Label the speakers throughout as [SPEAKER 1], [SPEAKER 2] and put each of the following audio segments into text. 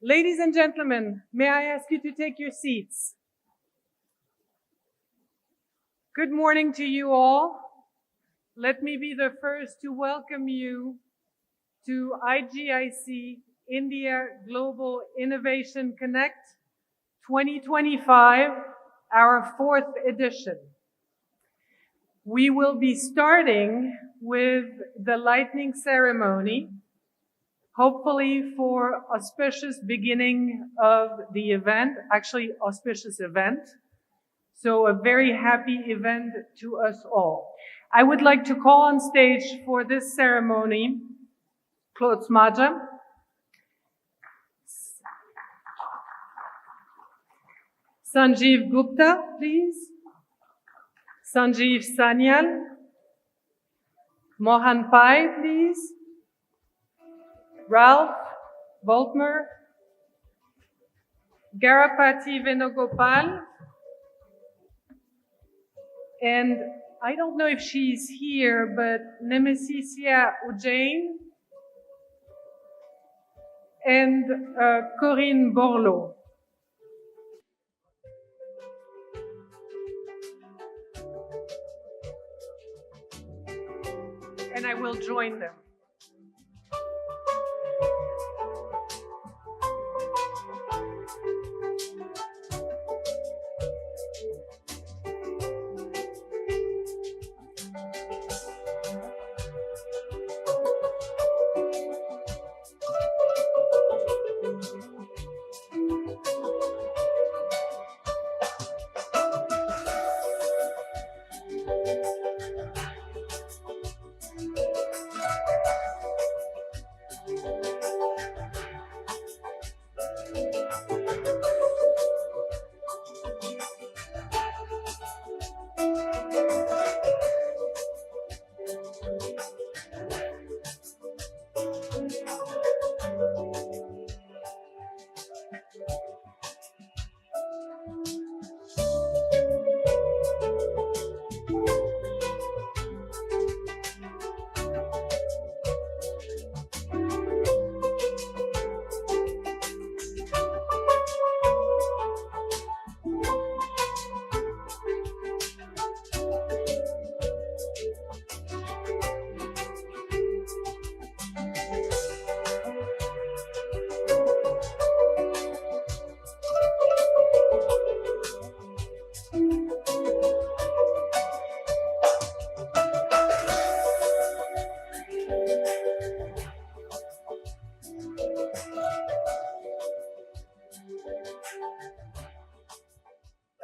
[SPEAKER 1] Ladies and gentlemen, may I ask you to take your seats? Good morning to you all. Let me be the first to welcome you to IGIC India Global Innovation Connect 2025, our fourth edition. We will be starting with the lightning ceremony, hopefully for auspicious beginning of the event, actually auspicious event. So a very happy event to us all. I would like to call on stage for this ceremony Claude Smadja, Sanjeev Gupta, please, Sanjeev Sanyal, Mohan Pai, please, Ralph Voltmer, Garapati Venugopal, and I don't know if she's here, but Nemesisia Ujjain and Corinne Borloo. And I will join them.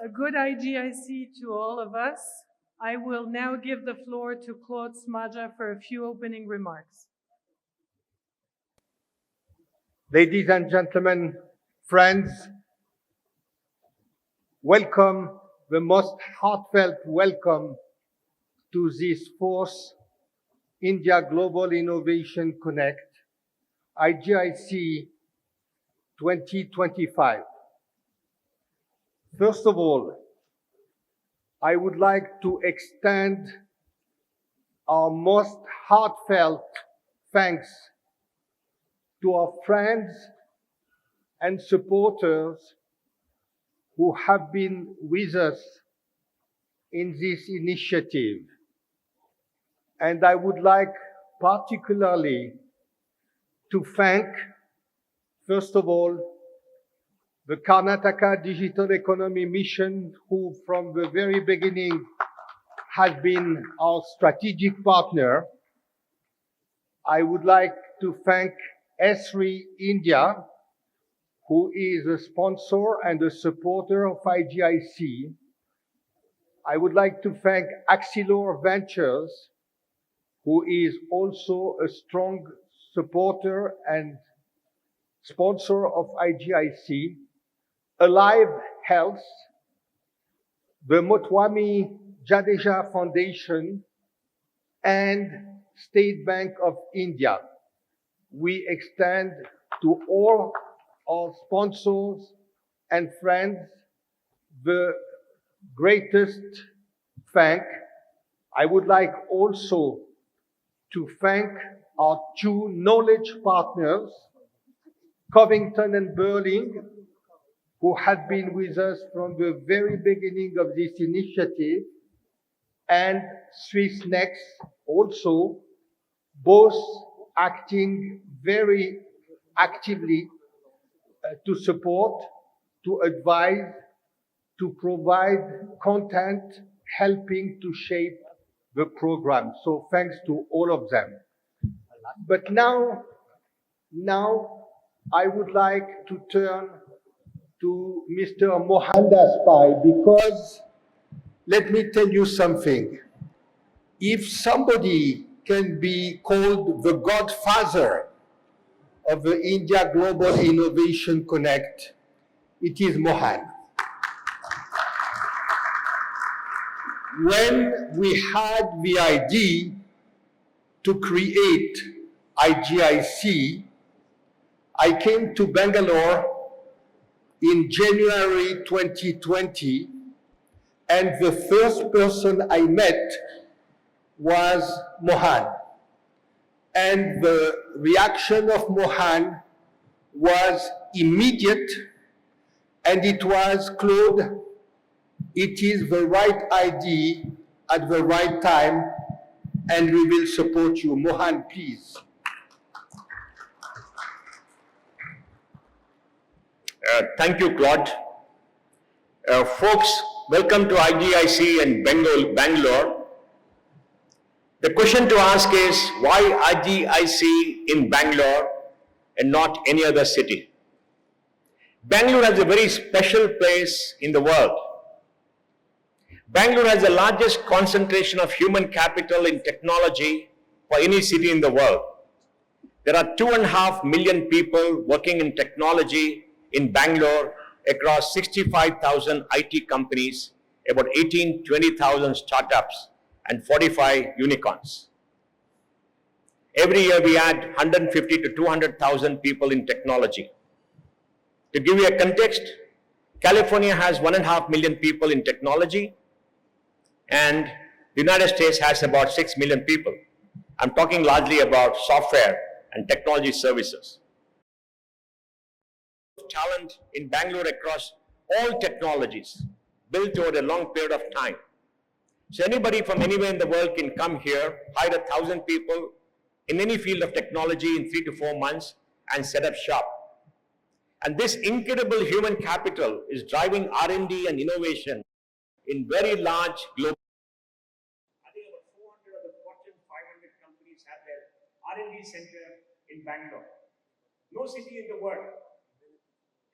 [SPEAKER 1] A good IGIC to all of us. I will now give the floor to Claude Smadja for a few opening remarks.
[SPEAKER 2] Ladies and gentlemen, friends, welcome, the most heartfelt welcome to this fourth India Global Innovation Connect, IGIC 2025. First of all, I would like to extend our most heartfelt thanks to our friends and supporters who have been with us in this initiative. And I would like particularly to thank, first of all, the Karnataka Digital Economy Mission, who from the very beginning has been our strategic partner. I would like to thank S3 India, who is a sponsor and a supporter of IGIC. I would like to thank Axilor Ventures, who is also a strong supporter and sponsor of IGIC. Alive Health, the Motwami Jadeja Foundation, and State Bank of India. We extend to all our sponsors and friends the greatest thank. I would like also to thank our two knowledge partners, Covington and Burling, who had been with us from the very beginning of this initiative, and Swiss Next also, both acting very actively to support, to advise, to provide content, helping to shape the program. So thanks to all of them. But now I would like to turn to Mr. Mohandas Pai, because let me tell you something. If somebody can be called the godfather of the India Global Innovation Connect, it is Mohan. When we had the idea to create IGIC, I came to Bangalore in January 2020, and the first person I met was Mohan. And the reaction of Mohan was immediate, and it was, Claude, it is the right idea at the right time, and we will support you. Mohan, please.
[SPEAKER 3] Thank you, Claude. Folks, welcome to IGIC in Bangalore. The question to ask is, why IGIC in Bangalore and not any other city? Bangalore has a very special place in the world. Bangalore has the largest concentration of human capital in technology for any city in the world. There are 2.5 million people working in technology in Bangalore across 65,000 IT companies, about 20,000 startups, and 45 unicorns. Every year we add 150 to 200,000 people in technology. To give you a context, California has 1.5 million people in technology, and the United States has about 6 million people. I'm talking largely about software and technology services. Talent in Bangalore across all technologies built over a long period of time. So anybody from anywhere in the world can come here, hire 1,000 people in any field of technology in 3 to 4 months and set up shop. And this incredible human capital is driving R&D and innovation in very large global. I think about 400 of the Fortune 500 companies have their R&D center in Bangalore. No city in the world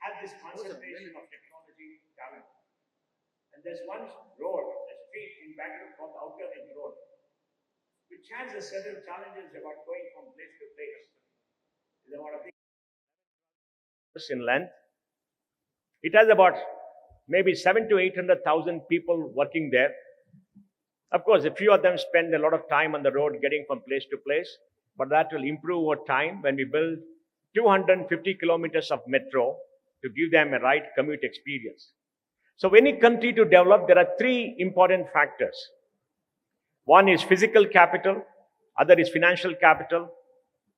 [SPEAKER 3] has this concentration of technology talent. And there's one road, a street in Bangalore called the Outer Ring Road, which has a certain challenges about going from place to place. It's about a big in length. It has about maybe 700,000 to 800,000 people working there. Of course, a few of them spend a lot of time on the road getting from place to place, but that will improve over time when we build 250 kilometers of metro to give them a right commute experience. So any country to develop, there are 3 important factors. One is physical capital, other is financial capital,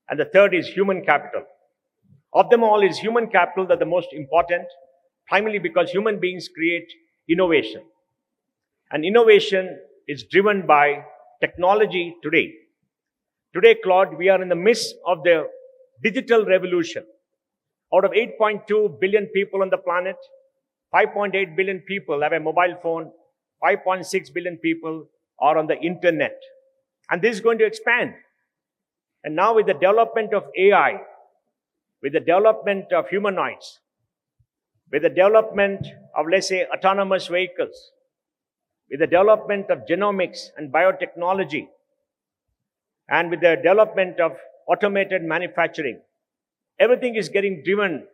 [SPEAKER 3] and the third is human capital. Of them all is human capital that the most important, primarily because human beings create innovation. And innovation is driven by technology today. Today, Claude, we are in the midst of the digital revolution. Out of 8.2 billion people on the planet, 5.8 billion people have a mobile phone, 5.6 billion people are on the internet. And this is going to expand. And now with the development of AI, with the development of humanoids, with the development of, let's say, autonomous vehicles, with the development of genomics and biotechnology, and with the development of automated manufacturing, everything is getting driven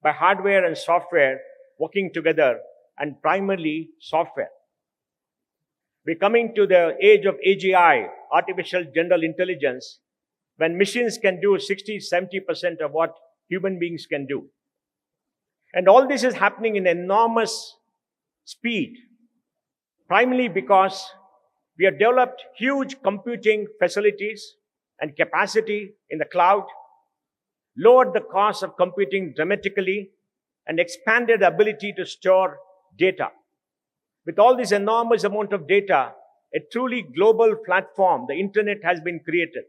[SPEAKER 3] by hardware and software working together, and primarily software. We're coming to the age of AGI, artificial general intelligence, when machines can do 60-70% of what human beings can do. And all this is happening in enormous speed, primarily because we have developed huge computing facilities and capacity in the cloud. lowered the cost of computing dramatically, and expanded the ability to store data. With all this enormous amount of data, a truly global platform, the internet, has been created.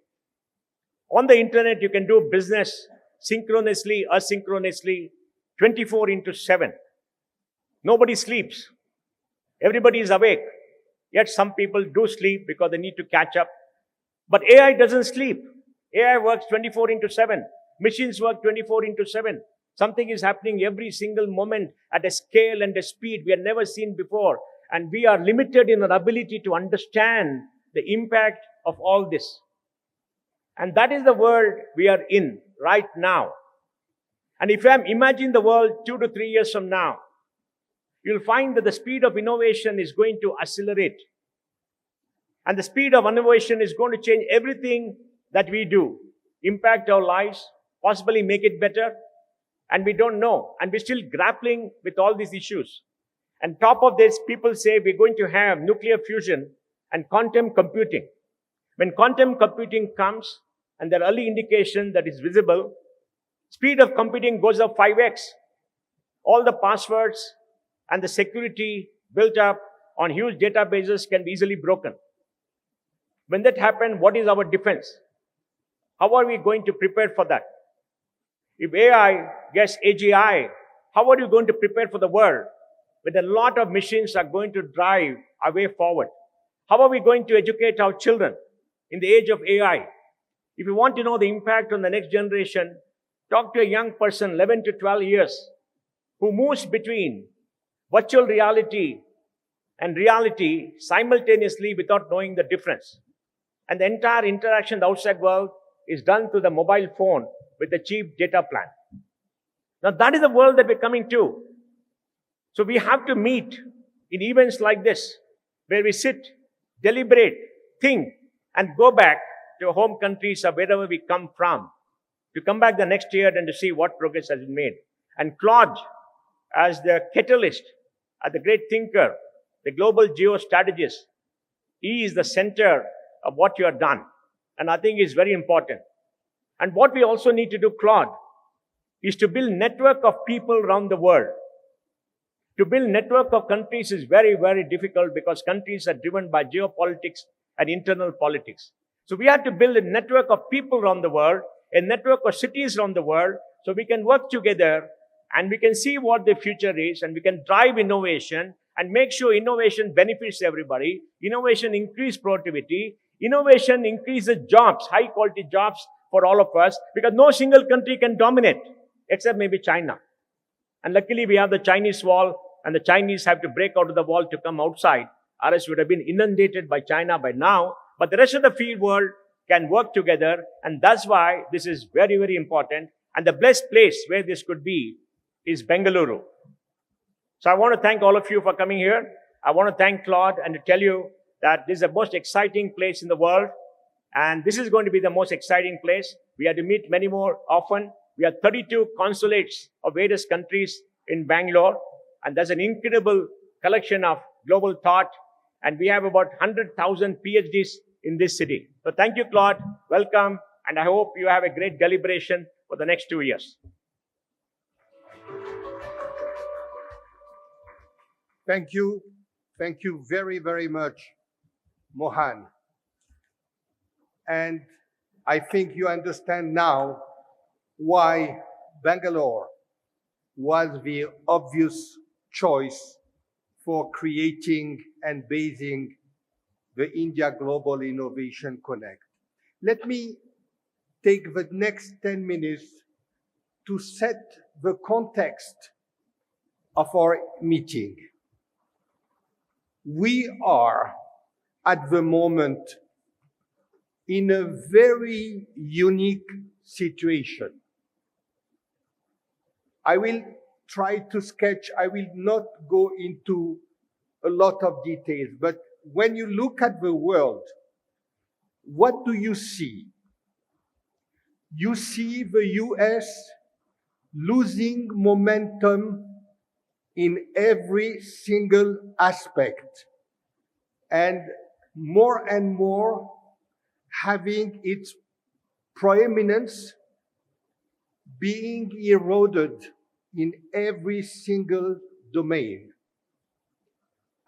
[SPEAKER 3] On the internet, you can do business synchronously, asynchronously, 24/7. Nobody sleeps. Everybody is awake. Yet some people do sleep because they need to catch up. But AI doesn't sleep. AI works 24/7. Machines work 24/7. Something is happening every single moment at a scale and a speed we have never seen before. And we are limited in our ability to understand the impact of all this. And that is the world we are in right now. And if I imagine the world 2 to 3 years from now, you'll find that the speed of innovation is going to accelerate. And the speed of innovation is going to change everything that we do, impact our lives, possibly make it better. And we don't know. And we're still grappling with all these issues. And top of this, people say we're going to have nuclear fusion and quantum computing. When quantum computing comes, and there are early indications that is visible, speed of computing goes up 5x. All the passwords and the security built up on huge databases can be easily broken. When that happens, what is our defense? How are we going to prepare for that? If AI gets AGI, how are you going to prepare for the world when a lot of machines are going to drive our way forward? How are we going to educate our children in the age of AI? If you want to know the impact on the next generation, talk to a young person, 11 to 12 years, who moves between virtual reality and reality simultaneously without knowing the difference. And the entire interaction with the outside world is done through the mobile phone with a cheap data plan. Now that is the world that we're coming to. So we have to meet in events like this, where we sit, deliberate, think, and go back to our home countries or wherever we come from, to come back the next year and to see what progress has been made. And Claude, as the catalyst, as the great thinker, the global geostrategist, he is the center of what you have done. And I think it's very important. And what we also need to do, Claude, is to build network of people around the world. To build network of countries is very, very difficult because countries are driven by geopolitics and internal politics. So we have to build a network of people around the world, a network of cities around the world, so we can work together and we can see what the future is, and we can drive innovation and make sure innovation benefits everybody. Innovation increases productivity. Innovation increases jobs, high quality jobs for all of us, because no single country can dominate except maybe China. And luckily we have the Chinese wall, and the Chinese have to break out of the wall to come outside, or else we would have been inundated by China by now. But the rest of the field world can work together, and that's why this is very, very important. And the best place where this could be is Bengaluru. So I want to thank all of you for coming here. I want to thank Claude and to tell you that this is the most exciting place in the world. And this is going to be the most exciting place. We have to meet many more often. We have 32 consulates of various countries in Bangalore. And that's an incredible collection of global thought. And we have about 100,000 PhDs in this city. So thank you, Claude. Welcome. And I hope you have a great deliberation for the next 2 years.
[SPEAKER 2] Thank you. Thank you very, very much, Mohan. And I think you understand now why Bangalore was the obvious choice for creating and basing the India Global Innovation Connect. Let me take the next 10 minutes to set the context of our meeting. We are at the moment in a very unique situation. I will try to sketch, I will not go into a lot of details, but when you look at the world, what do you see? You see the US losing momentum in every single aspect, and more having its preeminence being eroded in every single domain.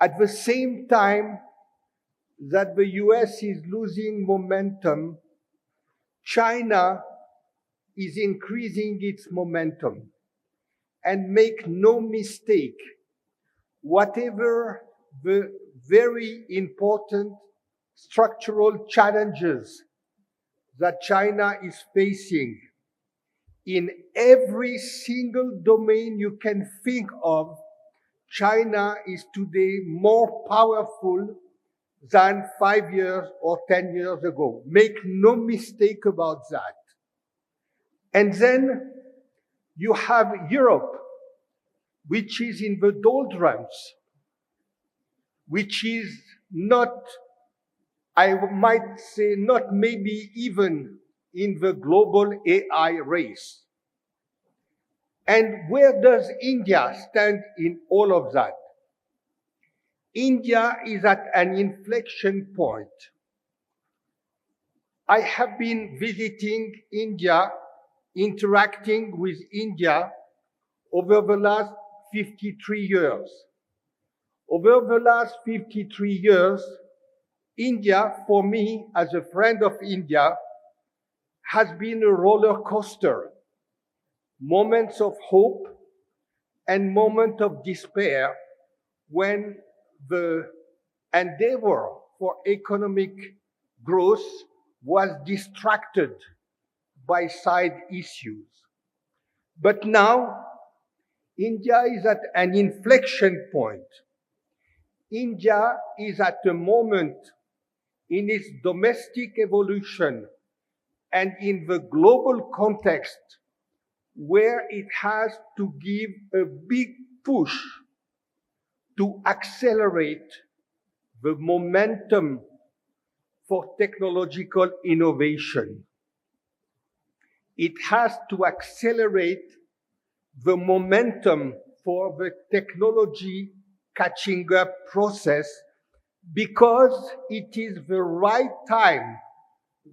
[SPEAKER 2] At the same time that the US is losing momentum, China is increasing its momentum. And make no mistake, whatever the very important structural challenges that China is facing, in every single domain you can think of, China is today more powerful than 5 years or 10 years ago. Make no mistake about that. And then you have Europe, which is in the doldrums, which is not, I might say, not maybe even in the global AI race. And where does India stand in all of that? India is at an inflection point. I have been visiting India, interacting with India over the last 53 years. Over the last 53 years, India, for me, as a friend of India, has been a roller coaster. Moments of hope and moments of despair when the endeavor for economic growth was distracted by side issues. But now, India is at an inflection point. India is at a moment in its domestic evolution and in the global context where it has to give a big push to accelerate the momentum for technological innovation. It has to accelerate the momentum for the technology catching up process because it is the right time,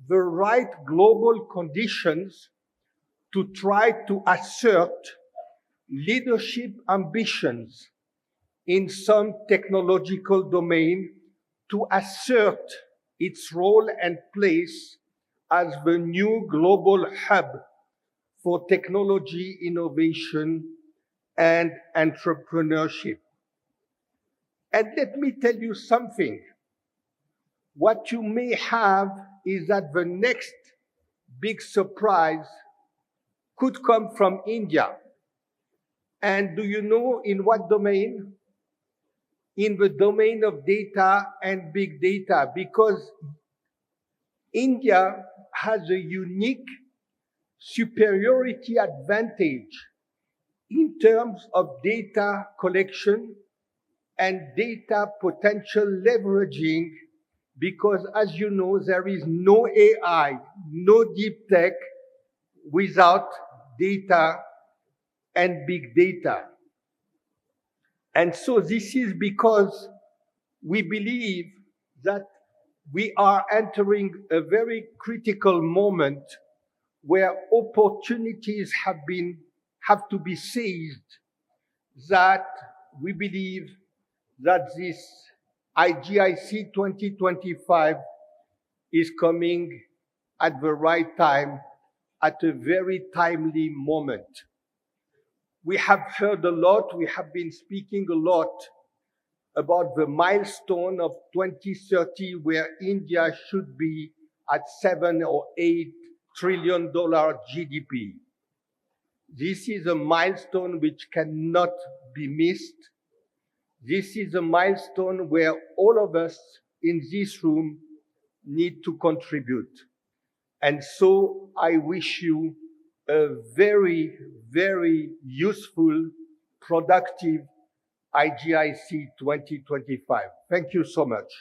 [SPEAKER 2] the right global conditions to try to assert leadership ambitions in some technological domain, to assert its role and place as the new global hub for technology innovation and entrepreneurship. And let me tell you something. What you may have is that the next big surprise could come from India. And do you know in what domain? In the domain of data and big data, because India has a unique superiority advantage in terms of data collection and data potential leveraging, because as you know, there is no AI, no deep tech without data and big data. And so this is because we believe that we are entering a very critical moment where opportunities have to be seized, that we believe that this IGIC 2025 is coming at the right time, at a very timely moment. We have heard a lot, we have been speaking a lot about the milestone of 2030 where India should be at $7 or $8 trillion GDP. This is a milestone which cannot be missed. This is a milestone where all of us in this room need to contribute. And so I wish you a very, very useful, productive IGIC 2025. Thank you so much.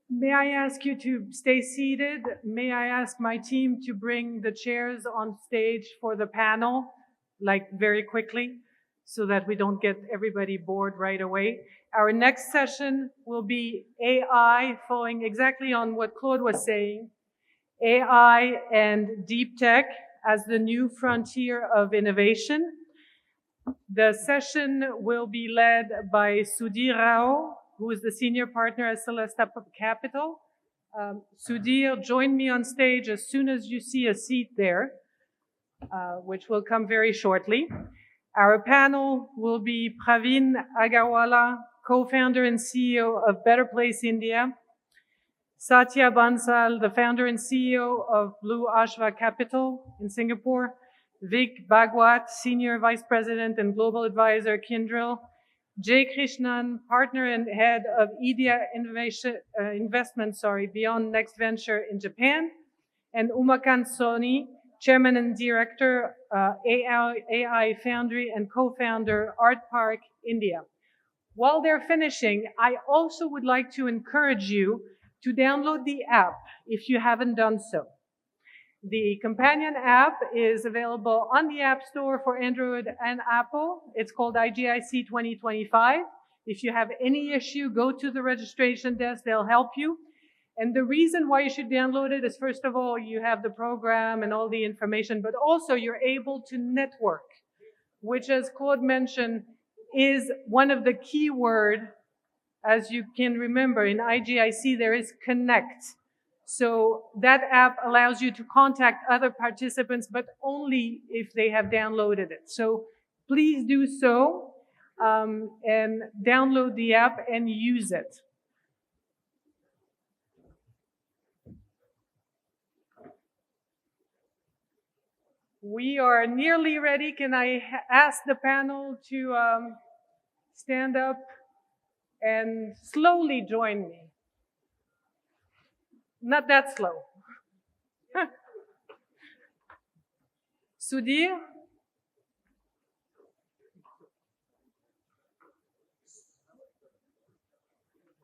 [SPEAKER 1] May I ask you to stay seated? May I ask my team to bring the chairs on stage for the panel? like very quickly so that we don't get everybody bored right away. Our next session will be AI, following exactly on what Claude was saying, AI and deep tech as the new frontier of innovation. The session will be led by Sudhir Rao, who is the senior partner at Celesta Capital. Sudhir, join me on stage as soon as you see a seat there, which will come very shortly. Our panel will be Praveen Agarwala, co-founder and CEO of Better Place India, Satya Bansal, the founder and CEO of Blue Ashwa Capital in Singapore, Vic Bhagwat, senior vice president and global advisor, Kyndryl, Jay Krishnan, partner and head of India Investment, Beyond Next Venture in Japan, and Umakant Soni, chairman and director, AI Foundry and co-founder, Art Park, India. While they're finishing, I also would like to encourage you to download the app if you haven't done so. The companion app is available on the App Store for Android and Apple. It's called IGIC 2025. If you have any issue, go to the registration desk. They'll help you. And the reason why you should download it is, first of all, you have the program and all the information, but also you're able to network, which, as Claude mentioned, is one of the key words. As you can remember, in IGIC, there is connect. So that app allows you to contact other participants, but only if they have downloaded it. So please do so and download the app and use it. We are nearly ready. Can I ask the panel to stand up and slowly join me? Not that slow. Sudhir?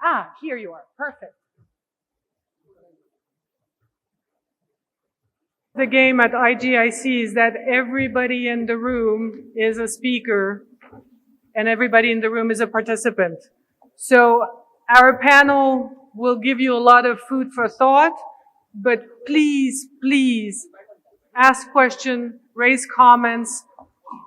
[SPEAKER 1] Ah, here you are. Perfect. The game at IGIC is that everybody in the room is a speaker and everybody in the room is a participant. So our panel will give you a lot of food for thought, but please, please ask questions, raise comments.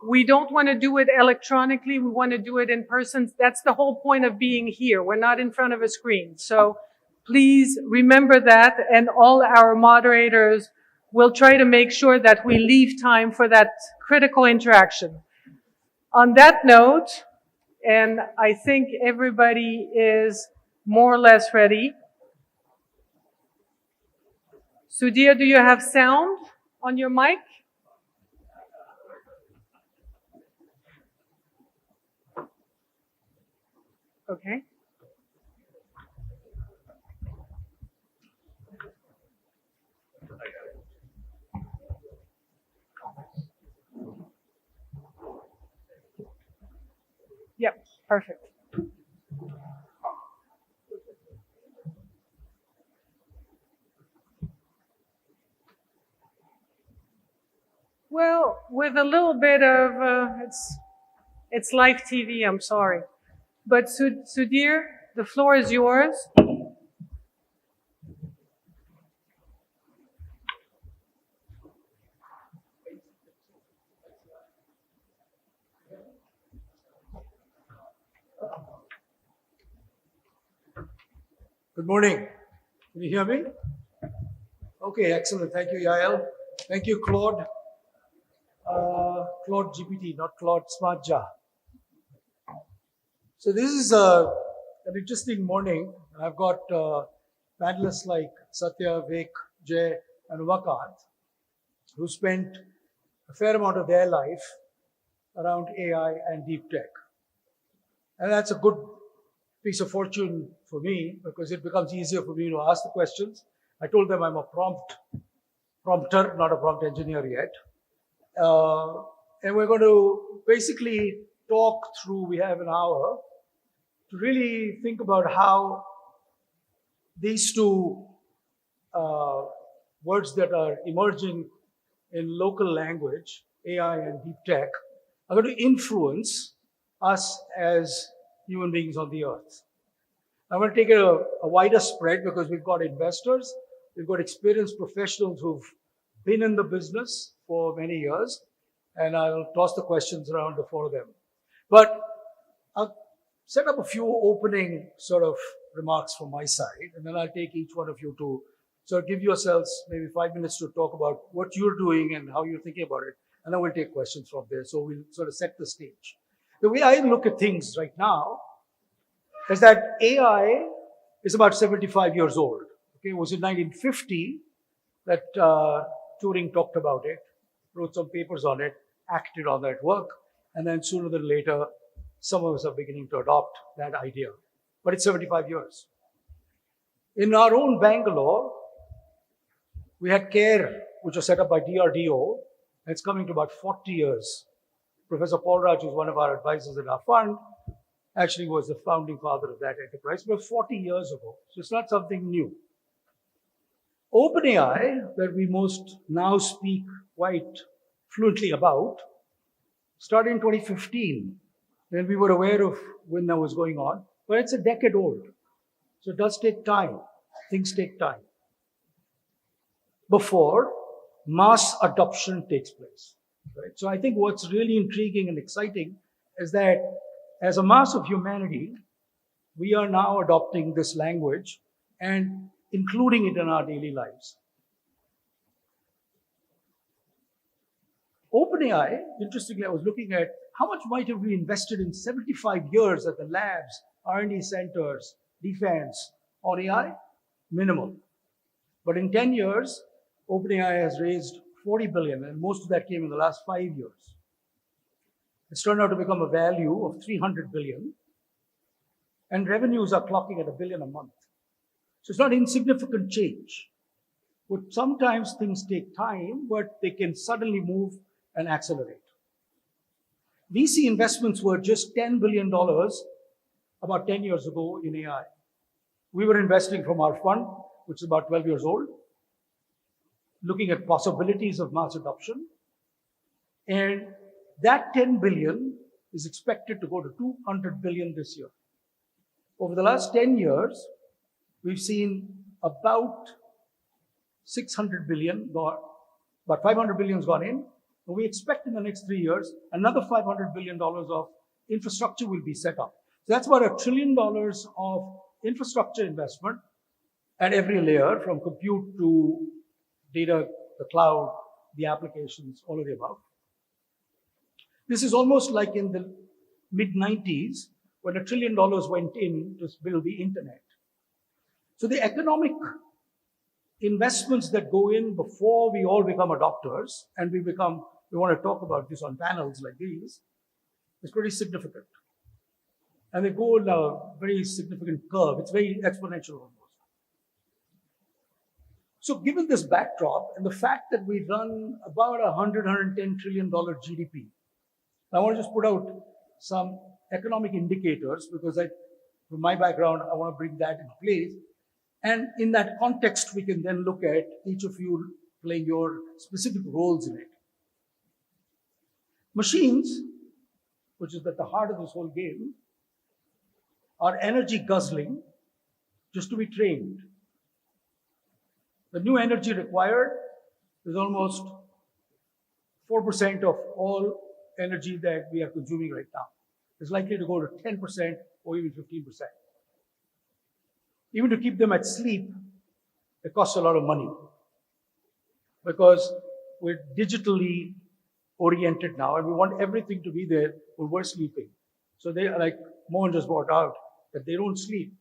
[SPEAKER 1] We don't want to do it electronically. We want to do it in person. That's the whole point of being here. We're not in front of a screen. So please remember that, and all our moderators will try to make sure that we leave time for that critical interaction. On that note, and I think everybody is more or less ready. Sudhir, do you have sound on your mic? Okay. Yep, perfect. Well, with a little bit of, it's live TV, I'm sorry. But Sudhir, the floor is yours.
[SPEAKER 4] Good morning. Can you hear me? Okay, excellent. Thank you, Yael. Thank you, Claude. Claude GPT, not Claude Smartja. So this is an interesting morning. I've got panelists like Satya, Vic, Jay, and Umakant, who spent a fair amount of their life around AI and deep tech. And that's a good piece of fortune for me, because it becomes easier for me to ask the questions. I told them I'm a prompter, not a prompt engineer yet. And we're going to basically talk through, we have an hour, to really think about how these two words that are emerging in local language AI and deep tech are going to influence us as human beings on the earth. I'm going to take a wider spread because we've got investors, we've got experienced professionals who've been in the business for many years, and I'll toss the questions around the four of them. But I'll set up a few opening sort of remarks from my side, and then I'll take each one of you to sort of give yourselves maybe 5 minutes to talk about what you're doing and how you're thinking about it, and then we'll take questions from there. So we'll sort of set the stage. The way I look at things right now is that AI is about 75 years old. Okay, it was in 1950 that Turing talked about it, wrote some papers on it, acted on that work, and then sooner than later, some of us are beginning to adopt that idea. But it's 75 years. In our own Bangalore, we had CARE, which was set up by DRDO, and it's coming to about 40 years. Professor Paul Raj, who's one of our advisors in our fund, actually was the founding father of that enterprise, but 40 years ago. So it's not something new. OpenAI, that we most now speak quite fluently about, started in 2015, when we were aware of when that was going on, but it's a decade old. So it does take time. Things take time before mass adoption takes place. Right? So I think what's really intriguing and exciting is that as a mass of humanity, we are now adopting this language and including it in our daily lives. OpenAI, interestingly, I was looking at how much might have we invested in 75 years at the labs, R&D centers, defense on AI? Minimal. But in 10 years, OpenAI has raised 40 billion, and most of that came in the last 5 years. It's turned out to become a value of 300 billion, and revenues are clocking at $1 billion a month. So it's not insignificant change. But sometimes things take time, but they can suddenly move and accelerate. VC investments were just $10 billion about 10 years ago in AI. We were investing from our fund, which is about 12 years old, looking at possibilities of mass adoption. And that 10 billion is expected to go to 200 billion this year. Over the last 10 years, we've seen about 600 billion gone, about 500 billion has gone in. And we expect in the next 3 years, another $500 billion of infrastructure will be set up. So that's about $1 trillion of infrastructure investment at every layer, from compute to data, the cloud, the applications, all of the above. This is almost like in the mid-90s when $1 trillion went in to build the internet. So the economic investments that go in before we all become adopters, and we want to talk about this on panels like these, is pretty significant. And they go in a very significant curve. It's very exponential almost. So given this backdrop and the fact that we run about $110 trillion GDP, I want to just put out some economic indicators because from my background, I want to bring that in place. And in that context, we can then look at each of you playing your specific roles in it. Machines, which is at the heart of this whole game, are energy guzzling just to be trained. The new energy required is almost 4% of all energy that we are consuming right now. It's likely to go to 10% or even 15%. Even to keep them at sleep, it costs a lot of money because we're digitally oriented now and we want everything to be there when we're sleeping. So they are like Mohan just brought out that they don't sleep.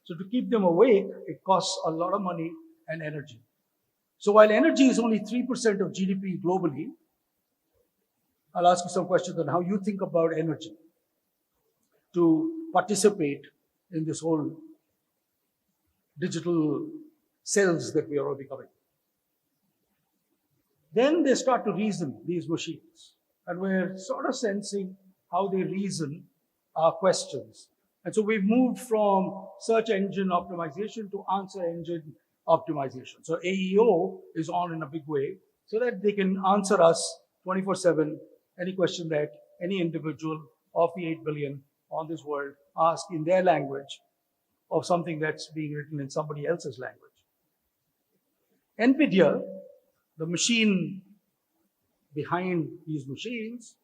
[SPEAKER 4] So to keep them awake, it costs a lot of money and energy. So while energy is only 3% of GDP globally, I'll ask you some questions on how you think about energy to participate in this whole digital cells that we are all becoming. Then they start to reason, these machines, and we're sort of sensing how they reason our questions. And so we've moved from search engine optimization to answer engine optimization. So AEO is on in a big way so that they can answer us 24/7, any question that any individual of the 8 billion on this world ask in their language of something that's being written in somebody else's language. NVIDIA, the machine behind these machines,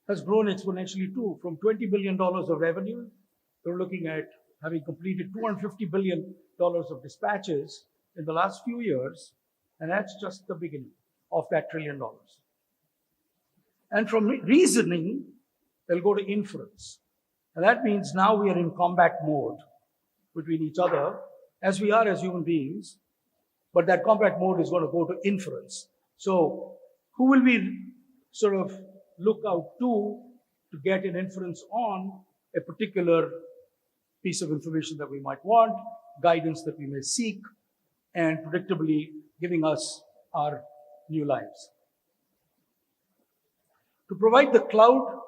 [SPEAKER 4] has grown exponentially too. From $20 billion of revenue, we're looking at having completed $250 billion of dispatches in the last few years, and that's just the beginning of that $1 trillion. And from reasoning, they'll go to inference. And that means now we are in combat mode between each other, as we are as human beings, but that combat mode is going to go to inference. So who will we sort of look out to get an inference on a particular piece of information that we might want, guidance that we may seek, and predictably giving us our new lives. To provide the cloud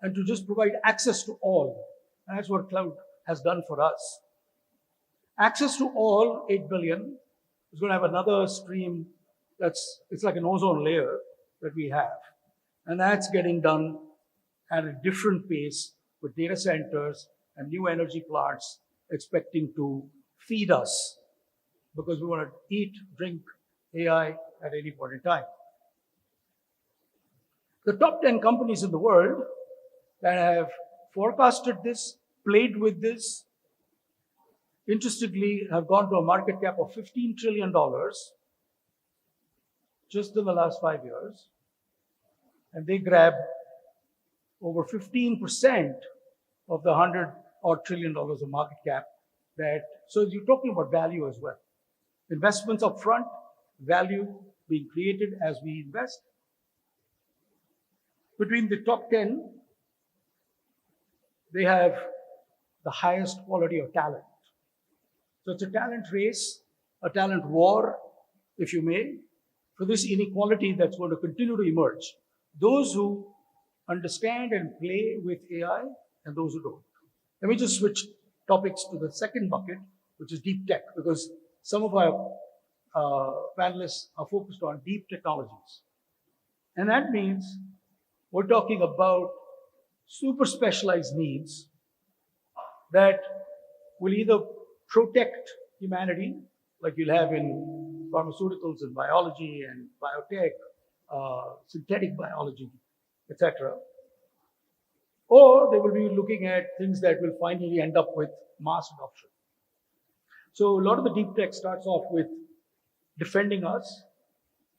[SPEAKER 4] and to just provide access to all, and that's what cloud has done for us. Access to all 8 billion is going to have another stream it's like an ozone layer that we have. And that's getting done at a different pace with data centers and new energy plants expecting to feed us because we want to eat, drink AI at any point in time. The top 10 companies in the world that have forecasted this, played with this, interestingly have gone to a market cap of $15 trillion just in the last 5 years. And they grab over 15% of the $100-odd trillion of market cap. So you're talking about value as well. Investments up front, value being created as we invest. Between the top 10, they have the highest quality of talent. So it's a talent race, a talent war, if you may, for this inequality that's going to continue to emerge. Those who understand and play with AI and those who don't. Let me just switch topics to the second bucket, which is deep tech, because some of our panelists are focused on deep technologies. And that means we're talking about super specialized needs that will either protect humanity, like you'll have in pharmaceuticals and biology and biotech, synthetic biology, etc. Or they will be looking at things that will finally end up with mass adoption. So a lot of the deep tech starts off with defending us.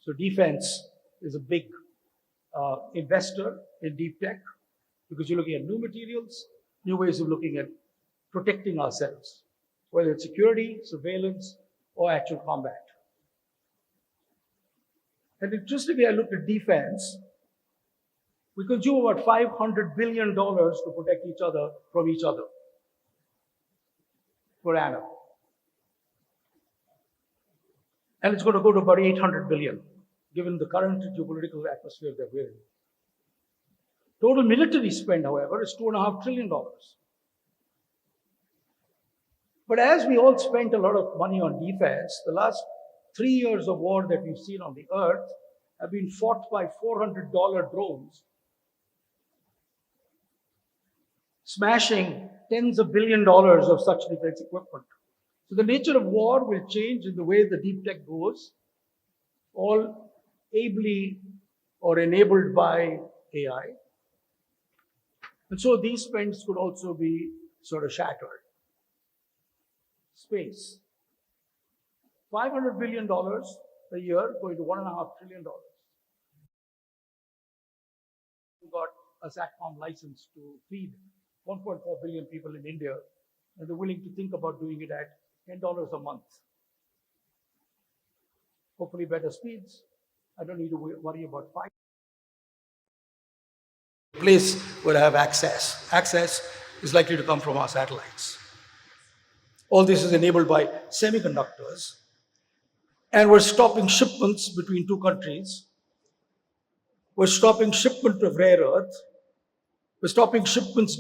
[SPEAKER 4] So defense is a big investor in deep tech because you're looking at new materials, new ways of looking at protecting ourselves, whether it's security, surveillance, or actual combat. And interestingly, I looked at defense. We consume about $500 billion to protect each other from each other per annum. And it's going to go to about 800 billion, given the current geopolitical atmosphere that we're in. Total military spend, however, is $2.5 trillion. But as we all spent a lot of money on defense, the last 3 years of war that we've seen on the earth have been fought by $400 drones, smashing tens of billions of dollars of such defense equipment. So the nature of war will change in the way the deep tech goes, all ably or enabled by AI. And so these spends could also be sort of shattered. Space. $500 billion a year going to $1.5 trillion. We got a SATCOM license to feed 1.4 billion people in India, and they're willing to think about doing it at $10 a month. Hopefully better speeds. I don't need to worry about 5. Place where I have access. Access is likely to come from our satellites. All this is enabled by semiconductors. And we're stopping shipments between two countries. We're stopping shipment of rare earth. We're stopping shipments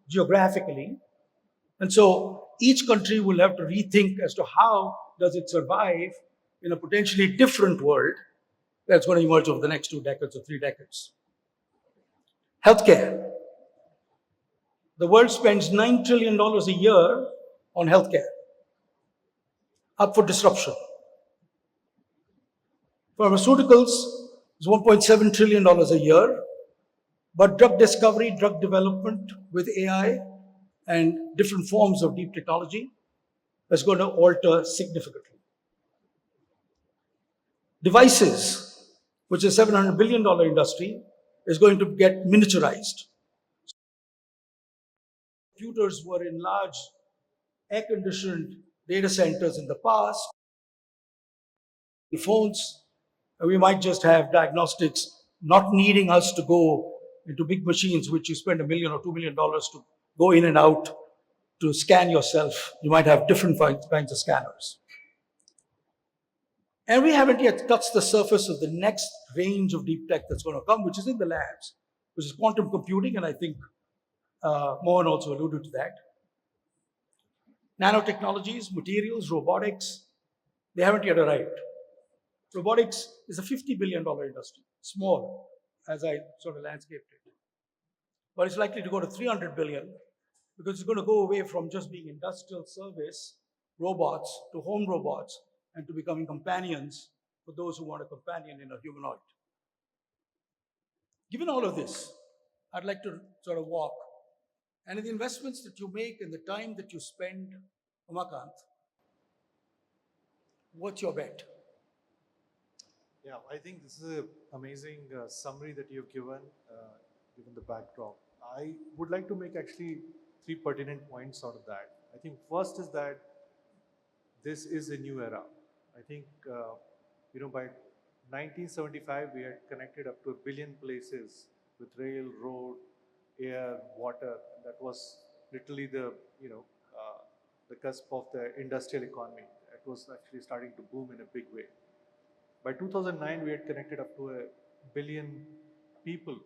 [SPEAKER 4] geographically. And so each country will have to rethink as to how does it survive in a potentially different world that's going to emerge over the next 2 decades or 3 decades. Healthcare. The world spends $9 trillion a year on healthcare, up for disruption. Pharmaceuticals is $1.7 trillion a year, but drug discovery, drug development with AI and different forms of deep technology is going to alter significantly. Devices, which is a $700 billion industry, is going to get miniaturized. Computers were in large air-conditioned data centers in the past. Phones, we might just have diagnostics not needing us to go into big machines, which you spend $1 million or $2 million to go in and out to scan yourself. You might have different kinds of scanners. And we haven't yet touched the surface of the next range of deep tech that's going to come, which is in the labs, which is quantum computing, and I think Mohan also alluded to that. Nanotechnologies, materials, robotics, they haven't yet arrived. Robotics is a $50 billion industry, small, as I sort of landscaped it. But it's likely to go to 300 billion because it's going to go away from just being industrial service robots to home robots and to becoming companions for those who want a companion in a humanoid. Given all of this, I'd like to sort of walk. And in the investments that you make and the time that you spend, Umakant, what's your bet?
[SPEAKER 5] Yeah, I think this is an amazing summary that you've given, given the backdrop. I would like to make actually 3 pertinent points out of that. I think first is that this is a new era. I think, by 1975, we had connected up to 1 billion places with rail, road, air, water. That was literally the cusp of the industrial economy. It was actually starting to boom in a big way. By 2009, we had connected up to 1 billion people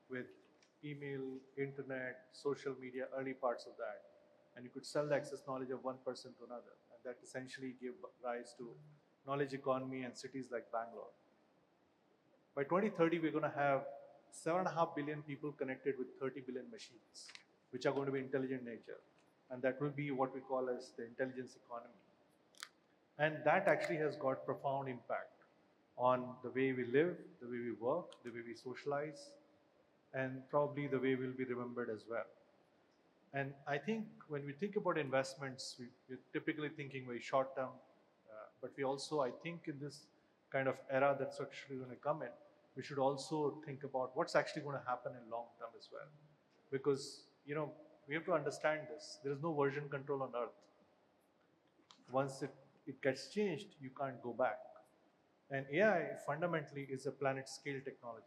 [SPEAKER 5] with email, internet, social media, early parts of that. And you could sell the access knowledge of one person to another. And that essentially gave rise to knowledge economy and cities like Bangalore. By 2030, we're going to have 7.5 billion people connected with 30 billion machines, which are going to be intelligent nature. And that will be what we call as the intelligence economy. And that actually has got profound impact on the way we live, the way we work, the way we socialize, and probably the way we'll be remembered as well. And I think when we think about investments, we're typically thinking very short term, but we also, I think in this kind of era that's actually going to come in, we should also think about what's actually going to happen in long term as well. Because, we have to understand this. There is no version control on earth. Once it gets changed, you can't go back. And AI fundamentally is a planet scale technology.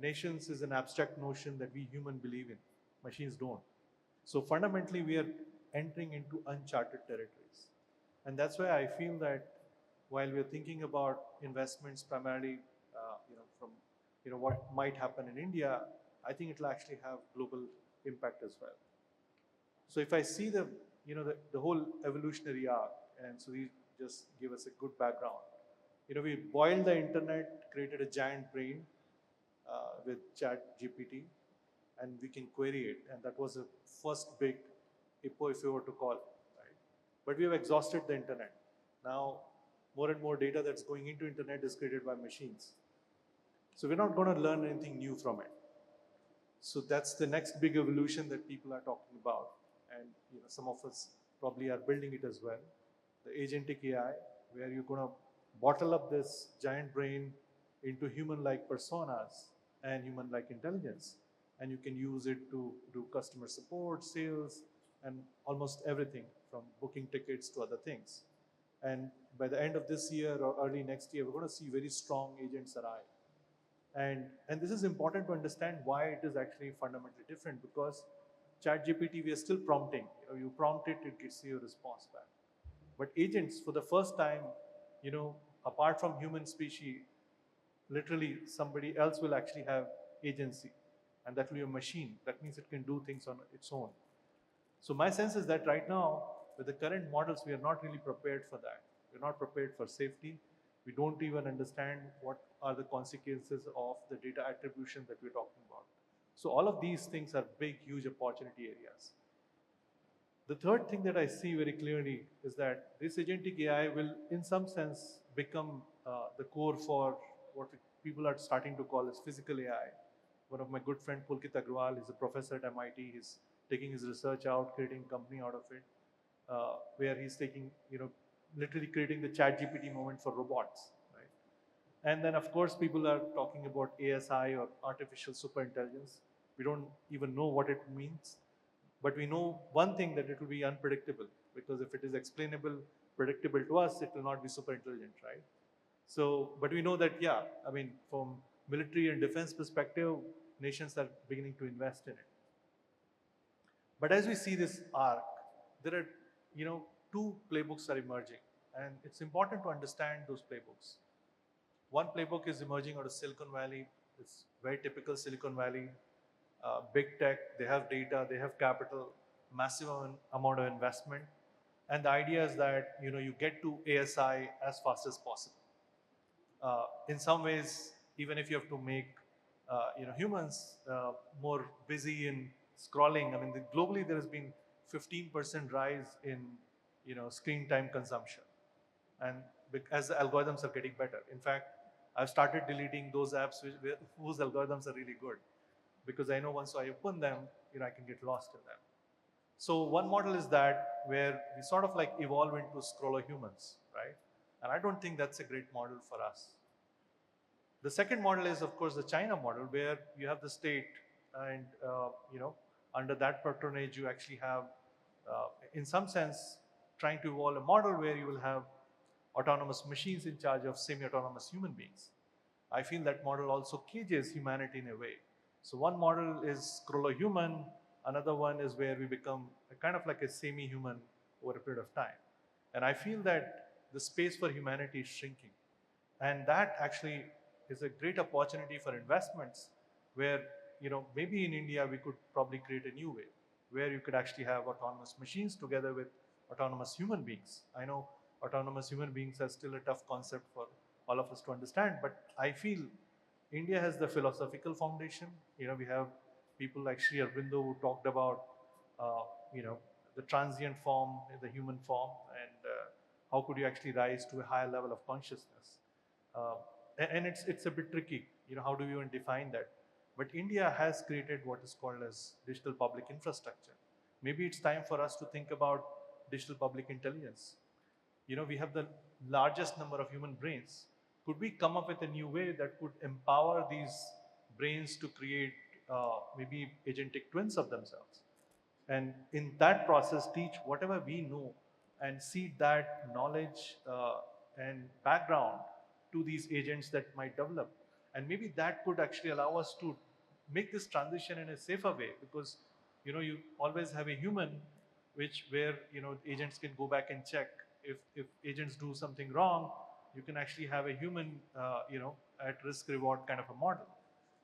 [SPEAKER 5] Nations is an abstract notion that we humans believe in. Machines don't. So fundamentally, we are entering into uncharted territories. And that's why I feel that while we're thinking about investments primarily, from what might happen in India, I think it'll actually have global impact as well. So if I see the whole evolutionary arc, and so we just give us a good background. We boiled the internet, created a giant brain with ChatGPT, and we can query it. And that was the first big hippo, if you were to call it, right? But we have exhausted the internet. Now, more and more data that's going into internet is created by machines. So we're not going to learn anything new from it. So that's the next big evolution that people are talking about. And some of us probably are building it as well. The agentic AI, where you're going to bottle up this giant brain into human-like personas and human-like intelligence. And you can use it to do customer support, sales, and almost everything from booking tickets to other things. And by the end of this year or early next year, we're going to see very strong agents arrive. And this is important to understand why it is actually fundamentally different, because ChatGPT, we are still prompting. You prompt it, it gives you a response back. But agents, for the first time, apart from human species, literally somebody else will actually have agency. And that will be a machine. That means it can do things on its own. So my sense is that right now, with the current models, we are not really prepared for that. We're not prepared for safety. We don't even understand what are the consequences of the data attribution that we're talking about. So all of these things are big, huge opportunity areas. The third thing that I see very clearly is that this agentic AI will, in some sense, become the core for what people are starting to call as physical AI. One of my good friend Pulkit Agrawal is a professor at MIT. He's taking his research out, creating a company out of it, where he's taking, literally creating the chat GPT moment for robots, right? And then, of course, people are talking about ASI or artificial superintelligence. We don't even know what it means, but we know one thing, that it will be unpredictable, because if it is explainable, predictable to us, it will not be super intelligent, right? So, but we know that, yeah, I mean, from military and defense perspective, nations are beginning to invest in it. But as we see this arc, there are, two playbooks are emerging, and it's important to understand those playbooks. One playbook is emerging out of Silicon Valley. It's very typical Silicon Valley, big tech. They have data, they have capital, massive amount of investment, and the idea is that you get to ASI as fast as possible. In some ways, even if you have to make humans more busy in scrolling. I mean, globally there has been 15% rise in screen time consumption, and as the algorithms are getting better. In fact, I've started deleting those apps whose algorithms are really good, because I know once I open them, I can get lost in them. So one model is that, where we sort of like evolve into scroller humans, right? And I don't think that's a great model for us. The second model is, of course, the China model, where you have the state, and under that patronage, you actually have, in some sense, trying to evolve a model where you will have autonomous machines in charge of semi-autonomous human beings. I feel that model also cages humanity in a way. So one model is scroller human, another one is where we become kind of like a semi-human over a period of time. And I feel that the space for humanity is shrinking. And that actually is a great opportunity for investments, where maybe in India we could probably create a new way, where you could actually have autonomous machines together with autonomous human beings. I know autonomous human beings are still a tough concept for all of us to understand, but I feel India has the philosophical foundation. We have people like Sri Aurobindo who talked about the transient form, the human form, and how could you actually rise to a higher level of consciousness. Uh, and it's a bit tricky, how do you even define that? But India has created what is called as digital public infrastructure. Maybe it's time for us to think about digital public intelligence. We have the largest number of human brains. Could we come up with a new way that could empower these brains to create maybe agentic twins of themselves? And in that process, teach whatever we know and seed that knowledge and background to these agents that might develop. And maybe that could actually allow us to make this transition in a safer way, because you always have a human where agents can go back and check. If agents do something wrong, you can actually have a human at risk reward kind of a model.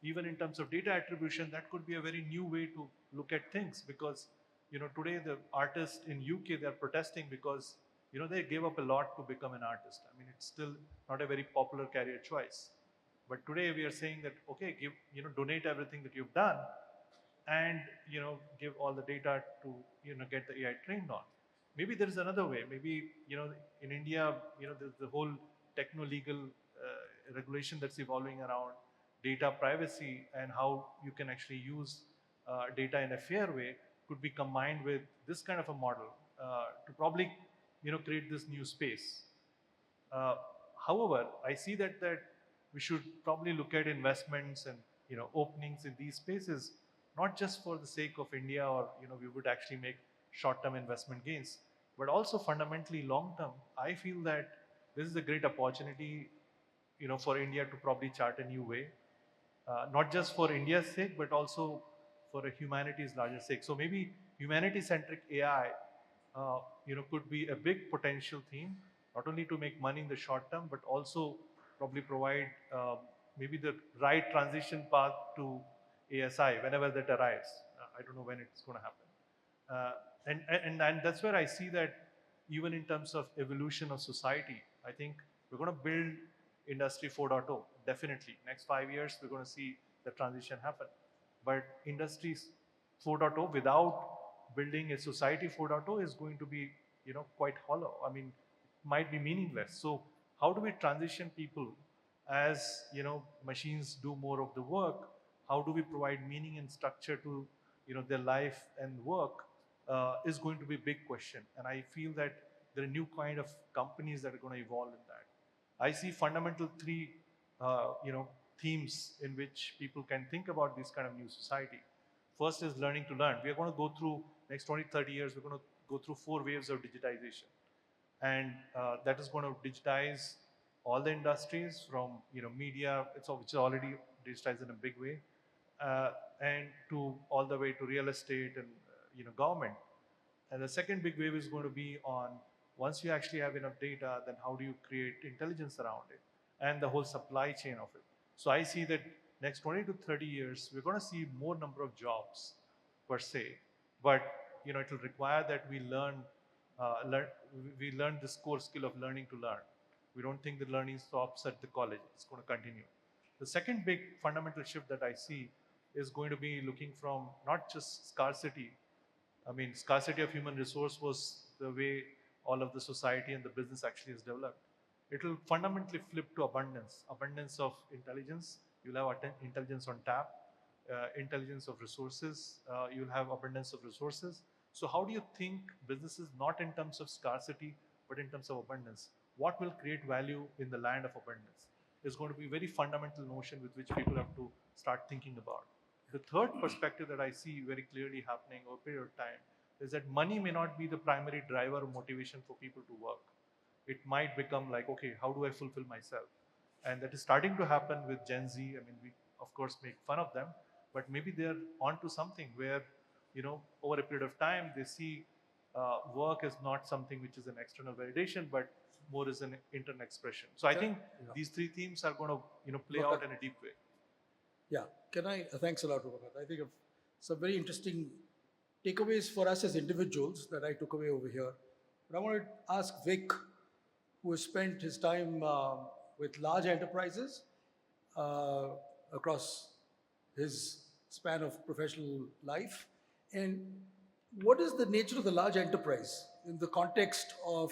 [SPEAKER 5] Even in terms of data attribution, that could be a very new way to look at things, because today the artists in UK, they're protesting because they gave up a lot to become an artist. I mean, it's still not a very popular career choice, but today we are saying that, okay, donate everything that you've done, and give all the data to get the AI trained on. Maybe there is another way. Maybe in India, there's the whole techno legal regulation that's evolving around data privacy, and how you can actually use data in a fair way could be combined with this kind of a model to probably create this new space. Uh, However, I see that we should probably look at investments and openings in these spaces, not just for the sake of India, or we would actually make short-term investment gains, but also fundamentally long-term. I feel that this is a great opportunity, for India to probably chart a new way, not just for India's sake, but also for a humanity's larger sake. So maybe humanity-centric AI, could be a big potential theme, not only to make money in the short term, but also probably provide maybe the right transition path to ASI whenever that arrives. I don't know when it's going to happen. And that's where I see that even in terms of evolution of society, I think we're going to build Industry 4.0, definitely. Next 5 years, we're going to see the transition happen. But Industry 4.0 without building a society 4.0 is going to be, quite hollow. I mean, might be meaningless. So how do we transition people as, machines do more of the work? How do we provide meaning and structure to, their life and work is going to be a big question. And I feel that there are new kind of companies that are going to evolve in that. I see fundamental three, themes in which people can think about this kind of new society. First is learning to learn. We are going to go through next 20, 30 years, we're going to go through 4 waves of digitization. And that is going to digitize all the industries from, media, which is already digitized in a big way, and to all the way to real estate and, government. And the second big wave is going to be on, once you actually have enough data, then how do you create intelligence around it and the whole supply chain of it. So I see that next 20 to 30 years, we're going to see more number of jobs per se, but it will require that we learn this core skill of learning to learn. We don't think the learning stops at the college. It's going to continue. The second big fundamental shift that I see is going to be looking from not just scarcity. I mean, scarcity of human resource was the way all of the society and the business actually is developed. It will fundamentally flip to abundance. Abundance of intelligence. You'll have intelligence on tap, intelligence of resources. You'll have abundance of resources. So how do you think businesses, not in terms of scarcity, but in terms of abundance, what will create value in the land of abundance is going to be a very fundamental notion with which people have to start thinking about. The third perspective that I see very clearly happening over a period of time is that money may not be the primary driver or motivation for people to work. It might become like, okay, how do I fulfill myself? And that is starting to happen with Gen Z. I mean, we of course make fun of them, but maybe they're onto something where, over a period of time, they see work as not something which is an external validation, but more as an internal expression. So I think these 3 themes are going to, play out in a deep way.
[SPEAKER 4] Yeah, thanks a lot, Rubakat. I think of some very interesting takeaways for us as individuals that I took away over here. But I want to ask Vic, who has spent his time with large enterprises across his span of professional life. And what is the nature of the large enterprise in the context of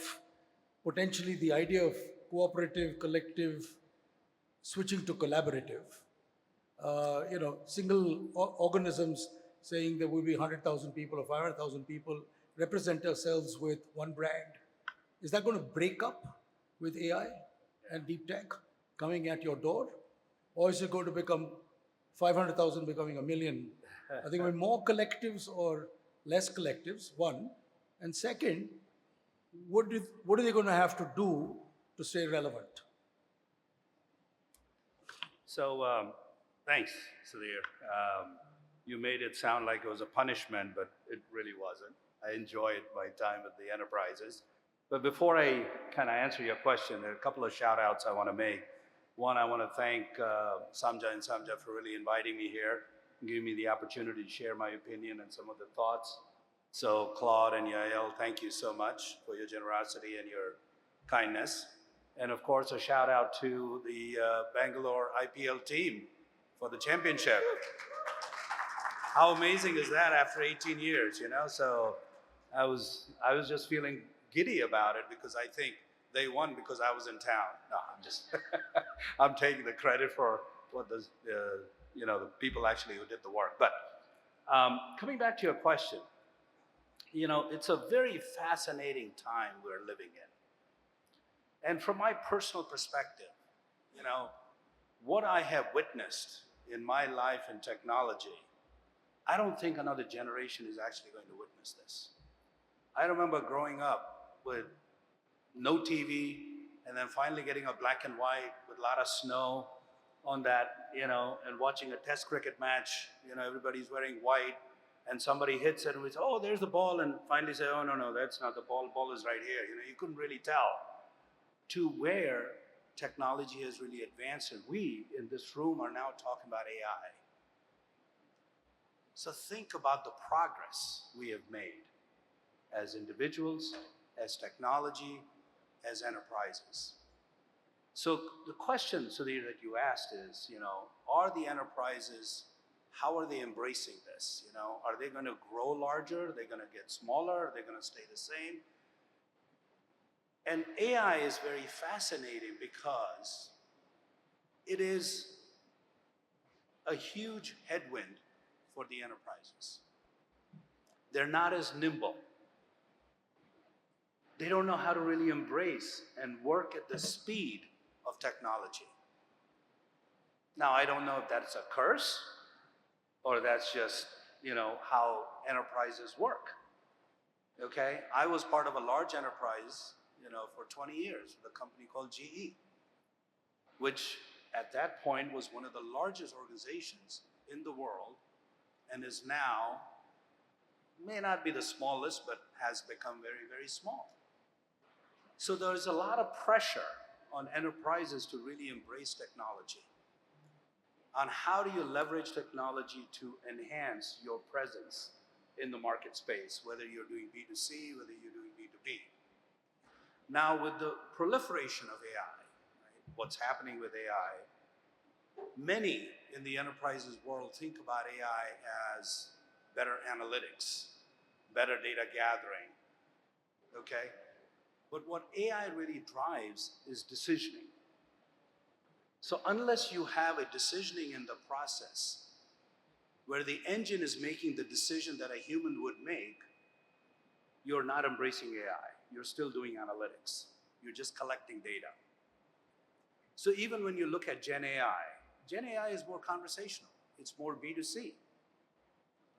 [SPEAKER 4] potentially the idea of cooperative, collective, switching to collaborative? Single organisms saying there will be 100,000 people or 500,000 people represent ourselves with one brand. Is that going to break up with AI and deep tech coming at your door? Or is it going to become 500,000 becoming a million? I think more collectives or less collectives, one. And second, what are they going to have to do to stay relevant?
[SPEAKER 6] So, thanks, Sudhir. You made it sound like it was a punishment, but it really wasn't. I enjoyed my time at the enterprises. But before I kind of answer your question, there are a couple of shout outs I want to make. One, I want to thank Samja and Samja for really inviting me here and giving me the opportunity to share my opinion and some of the thoughts. So Claude and Yael, thank you so much for your generosity and your kindness. And of course, a shout out to the Bangalore IPL team for the championship. How amazing is that after 18 years, So I was just feeling giddy about it because I think they won because I was in town. No, I'm just, I'm taking the credit for what the people actually who did the work. But coming back to your question, it's a very fascinating time we're living in. And from my personal perspective, what I have witnessed in my life in technology, I don't think another generation is actually going to witness this. I remember growing up with no TV and then finally getting a black and white with a lot of snow on that, and watching a test cricket match, everybody's wearing white and somebody hits it and we say, oh, there's the ball, and finally say, oh, no, that's not the ball, ball is right here. You couldn't really tell. To where technology has really advanced, and we in this room are now talking about AI. So think about the progress we have made as individuals, as technology, as enterprises. So the question, Sudhir, that you asked is, are the enterprises, how are they embracing this? Are they going to grow larger? Are they going to get smaller? Are they going to stay the same? And AI is very fascinating because it is a huge headwind for the enterprises. They're not as nimble. They don't know how to really embrace and work at the speed of technology. Now, I don't know if that's a curse or that's just, how enterprises work. Okay? I was part of a large enterprise, for 20 years with a company called GE, which at that point was one of the largest organizations in the world and is now, may not be the smallest, but has become very, very small. So there's a lot of pressure on enterprises to really embrace technology. On how do you leverage technology to enhance your presence in the market space, whether you're doing B2C, whether you're doing B2B. Now, with the proliferation of AI, right, what's happening with AI, many in the enterprises world think about AI as better analytics, better data gathering, okay? But what AI really drives is decisioning. So unless you have a decisioning in the process where the engine is making the decision that a human would make, you're not embracing AI. You're still doing analytics. You're just collecting data. So even when you look at Gen AI is more conversational. It's more B2C.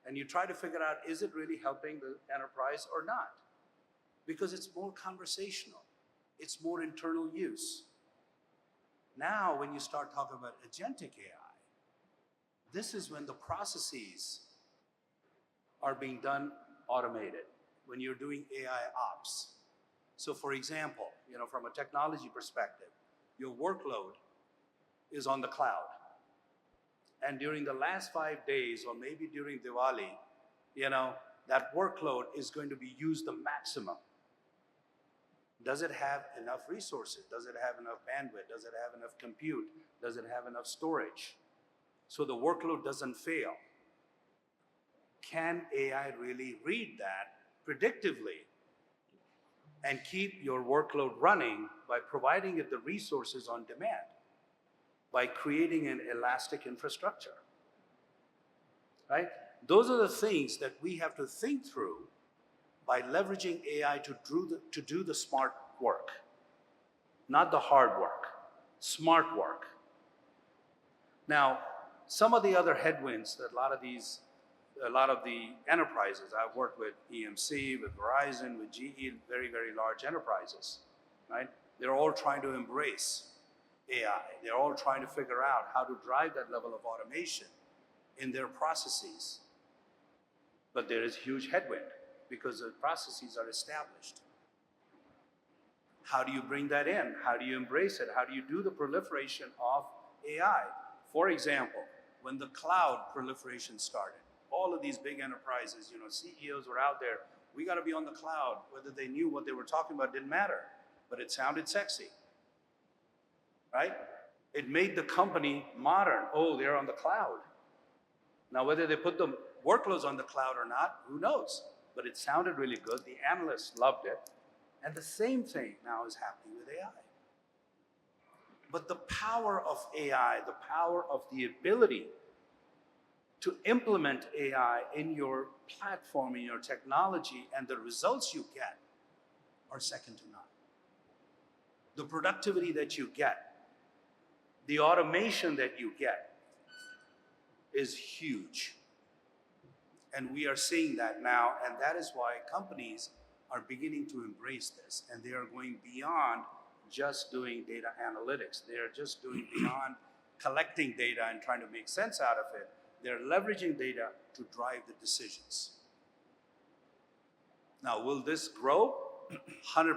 [SPEAKER 6] And you try to figure out, is it really helping the enterprise or not? Because it's more conversational. It's more internal use. Now, when you start talking about agentic AI, this is when the processes are being done automated, when you're doing AI ops. So for example, from a technology perspective, your workload is on the cloud. And during the last 5 days, or maybe during Diwali, that workload is going to be used the maximum. Does it have enough resources? Does it have enough bandwidth? Does it have enough compute? Does it have enough storage? So the workload doesn't fail. Can AI really read that predictively and keep your workload running by providing it the resources on demand, by creating an elastic infrastructure, right? Those are the things that we have to think through by leveraging AI to do the smart work, not the hard work, smart work. Now, some of the other headwinds that a lot of the enterprises, I've worked with EMC, with Verizon, with GE, very, very large enterprises, right? They're all trying to embrace AI. They're all trying to figure out how to drive that level of automation in their processes. But there is huge headwind because the processes are established. How do you bring that in? How do you embrace it? How do you do the proliferation of AI? For example, when the cloud proliferation started, all of these big enterprises, CEOs were out there, we got to be on the cloud. Whether they knew what they were talking about didn't matter, but it sounded sexy, right? It made the company modern. Oh, they're on the cloud. Now, whether they put the workloads on the cloud or not, who knows? But it sounded really good. The analysts loved it. And the same thing now is happening with AI. But the power of AI, the power of the ability to implement AI in your platform, in your technology, and the results you get are second to none. The productivity that you get, the automation that you get is huge. And we are seeing that now, and that is why companies are beginning to embrace this, and they are going beyond just doing data analytics. They are just doing beyond collecting data and trying to make sense out of it. They're leveraging data to drive the decisions. Now, will this grow? 100%.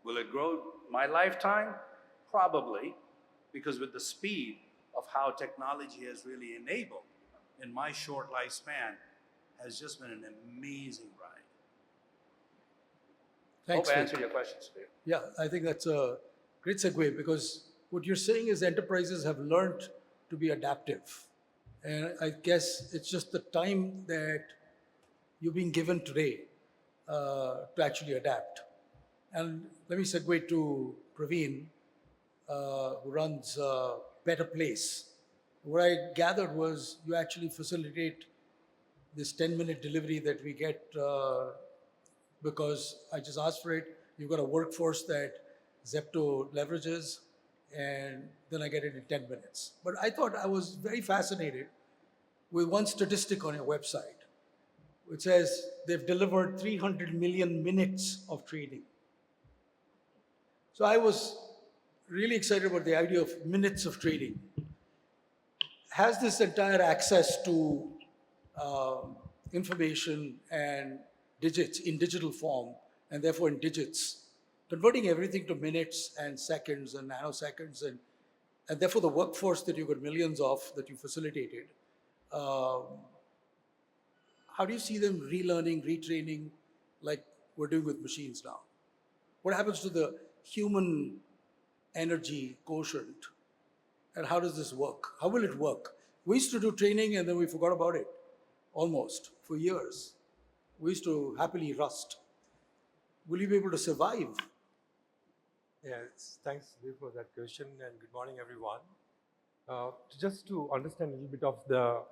[SPEAKER 6] Will it grow my lifetime? Probably, because with the speed of how technology has really enabled in my short lifespan has just been an amazing ride.
[SPEAKER 4] Thanks.
[SPEAKER 6] Hope I answered your questions, Dave.
[SPEAKER 4] Yeah, I think that's a Great segue, because what you're saying is enterprises have learned to be adaptive. And I guess it's just the time that you're being given today to actually adapt. And let me segue to Praveen, who runs Better Place. What I gathered was you actually facilitate this 10-minute delivery that we get because I just asked for it. You've got a workforce that Zepto leverages, and then I get it in 10 minutes. But I thought I was very fascinated with one statistic on your website, which says they've delivered 300 million minutes of training. So I was really excited about the idea of minutes of trading. Has this entire access to information and digits in digital form, and therefore in digits, converting everything to minutes and seconds and nanoseconds, and therefore the workforce that you got millions of that you facilitated, how do you see them relearning, retraining, like we're doing with machines now? What happens to the human energy quotient, and how does this work? How will it work? We used to do training and then we forgot about it, almost, for years. We used to happily rust. Will you be able to survive?
[SPEAKER 7] Yes, thanks Dev, for that question, and good morning, everyone. Just to understand a little bit of the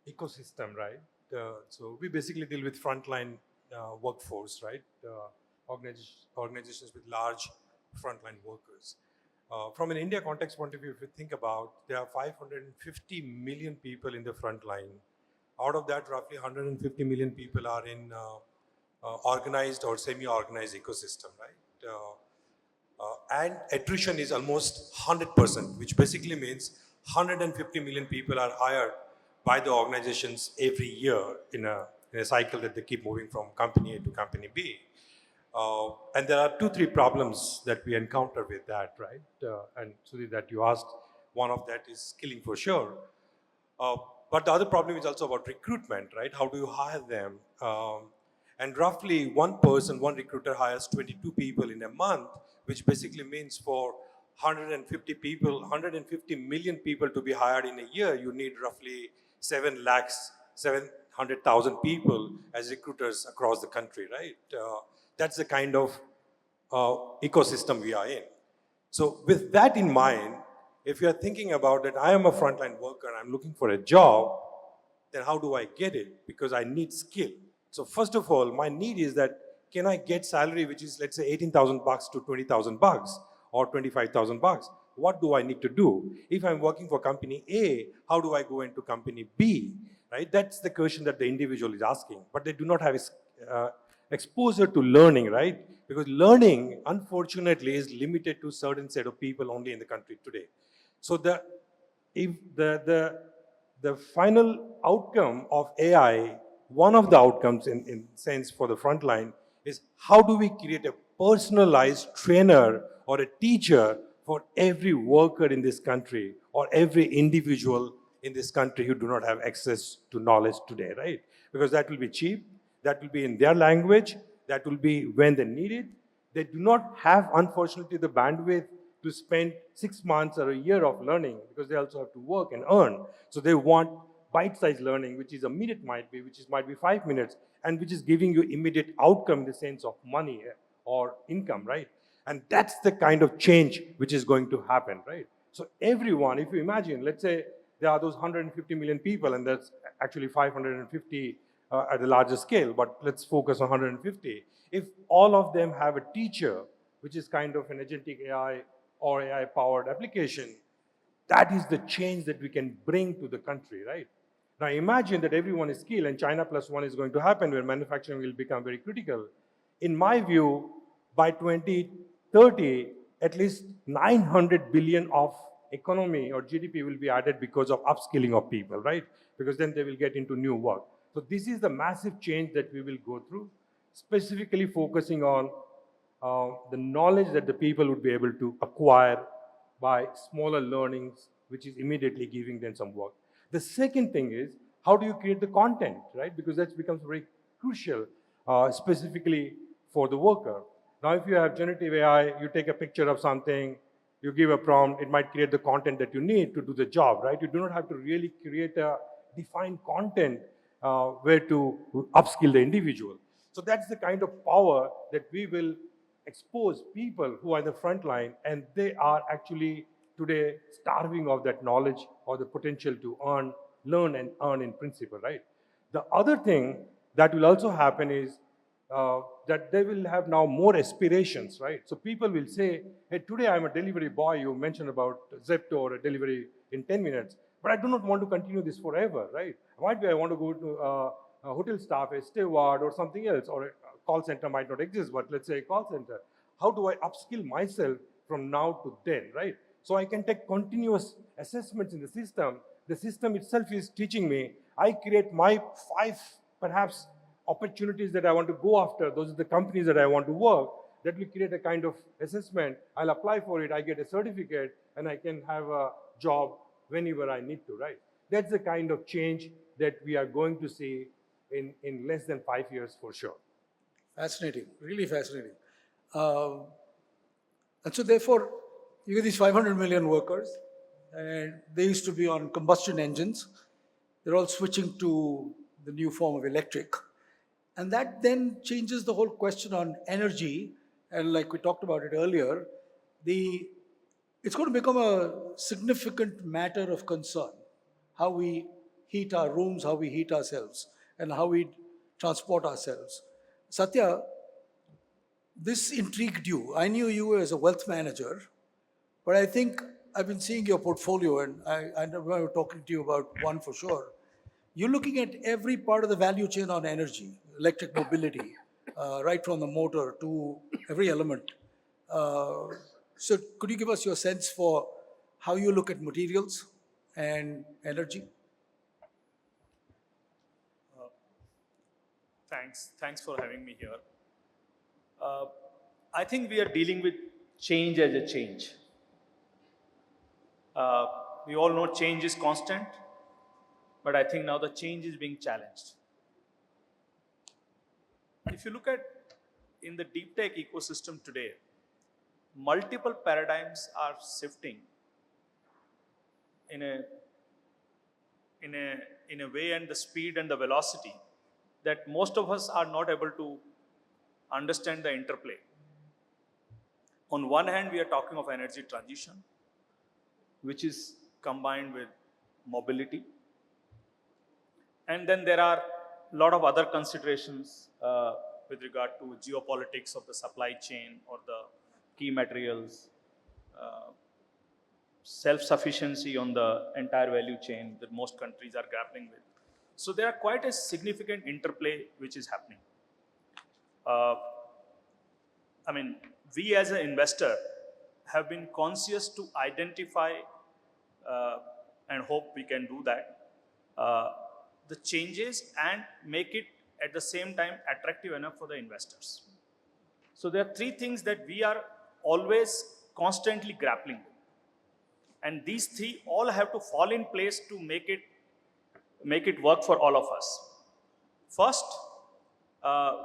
[SPEAKER 7] ecosystem, right? So we basically deal with frontline workforce, right? Organizations with large frontline workers. From an India context point of view, if you think about, there are 550 million people in the front line. Out of that, roughly 150 million people are in organized or semi-organized ecosystem, right? And attrition is almost 100%, which basically means 150 million people are hired by the organizations every year in a cycle that they keep moving from company A to company B. And there are 2-3 problems that we encounter with that, right? And so that you asked, one of that is skilling for sure. But the other problem is also about recruitment, right? How do you hire them? And roughly one recruiter hires 22 people in a month, which basically means for 150 million people to be hired in a year, you need roughly 700,000 people as recruiters across the country, right? That's the kind of ecosystem we are in. So with that in mind, if you're thinking about that, I am a frontline worker, I'm looking for a job, then how do I get it? Because I need skill. So first of all, my need is that, can I get salary which is, let's say, 18,000 bucks to 20,000 bucks or 25,000 bucks? What do I need to do? If I'm working for company A, how do I go into company B, right? That's the question that the individual is asking, but they do not have exposure to learning, right? Because learning, unfortunately, is limited to a certain set of people only in the country today. So the final outcome of AI, one of the outcomes in sense for the front line, is how do we create a personalized trainer or a teacher for every worker in this country or every individual in this country who do not have access to knowledge today, right? Because that will be cheap, that will be in their language, that will be when they need it. They do not have, unfortunately, the bandwidth to spend 6 months or a year of learning, because they also have to work and earn. So they want bite-sized learning, which is a minute might be 5 minutes, and which is giving you immediate outcome in the sense of money or income, right? And that's the kind of change which is going to happen, right? So everyone, if you imagine, let's say there are those 150 million people, and that's actually 550 at the larger scale, but let's focus on 150. If all of them have a teacher, which is kind of an agentic AI or AI-powered application, that is the change that we can bring to the country, right? Now imagine that everyone is skilled, and China plus one is going to happen, where manufacturing will become very critical. In my view, by 2030, at least 900 billion of economy or GDP will be added because of upskilling of people, right? Because then they will get into new work. So this is the massive change that we will go through, specifically focusing on the knowledge that the people would be able to acquire by smaller learnings, which is immediately giving them some work. The second thing is, how do you create the content, right? Because that becomes very crucial, specifically for the worker. Now, if you have generative AI, you take a picture of something, you give a prompt, it might create the content that you need to do the job, right? You do not have to really create a defined content where to upskill the individual. So that's the kind of power that we will expose people who are in the front line, and they are actually today starving of that knowledge or the potential to learn and earn in principle, right? The other thing that will also happen is that they will have now more aspirations, right? So people will say, hey, today I'm a delivery boy. You mentioned about Zepto or a delivery in 10 minutes, but I do not want to continue this forever, right? Might be I want to go to a hotel staff, a steward or something else, or a call center might not exist, but let's say a call center. How do I upskill myself from now to then, right? So I can take continuous assessments in the system. The system itself is teaching me. I create my 5, perhaps, opportunities that I want to go after. Those are the companies that I want to work. That will create a kind of assessment. I'll apply for it. I get a certificate, and I can have a job whenever I need to, right? That's the kind of change that we are going to see in less than 5 years for sure.
[SPEAKER 4] Fascinating, really fascinating. And so therefore, you get these 500 million workers, and they used to be on combustion engines. They're all switching to the new form of electric. And that then changes the whole question on energy. And like we talked about it earlier, it's going to become a significant matter of concern, how we heat our rooms, how we heat ourselves, and how we transport ourselves. Satya, this intrigued you. I knew you as a wealth manager, but I think I've been seeing your portfolio, and I remember talking to you about one for sure. You're looking at every part of the value chain on energy, electric mobility, right from the motor to every element. So could you give us your sense for how you look at materials and energy?
[SPEAKER 8] Thanks for having me here. I think we are dealing with change as a change. We all know change is constant, but I think now the change is being challenged. If you look at in the deep tech ecosystem today, multiple paradigms are shifting in a way and the speed and the velocity that most of us are not able to understand the interplay. On one hand, we are talking of energy transition, which is combined with mobility. And then there are a lot of other considerations with regard to geopolitics of the supply chain or the key materials, self-sufficiency on the entire value chain that most countries are grappling with. So there are quite a significant interplay which is happening. I mean, we as an investor have been conscious to identify and hope we can do that, the changes and make it at the same time attractive enough for the investors. So there are 3 things that we are always constantly grappling with. And these 3 all have to fall in place to make it work for all of us. First,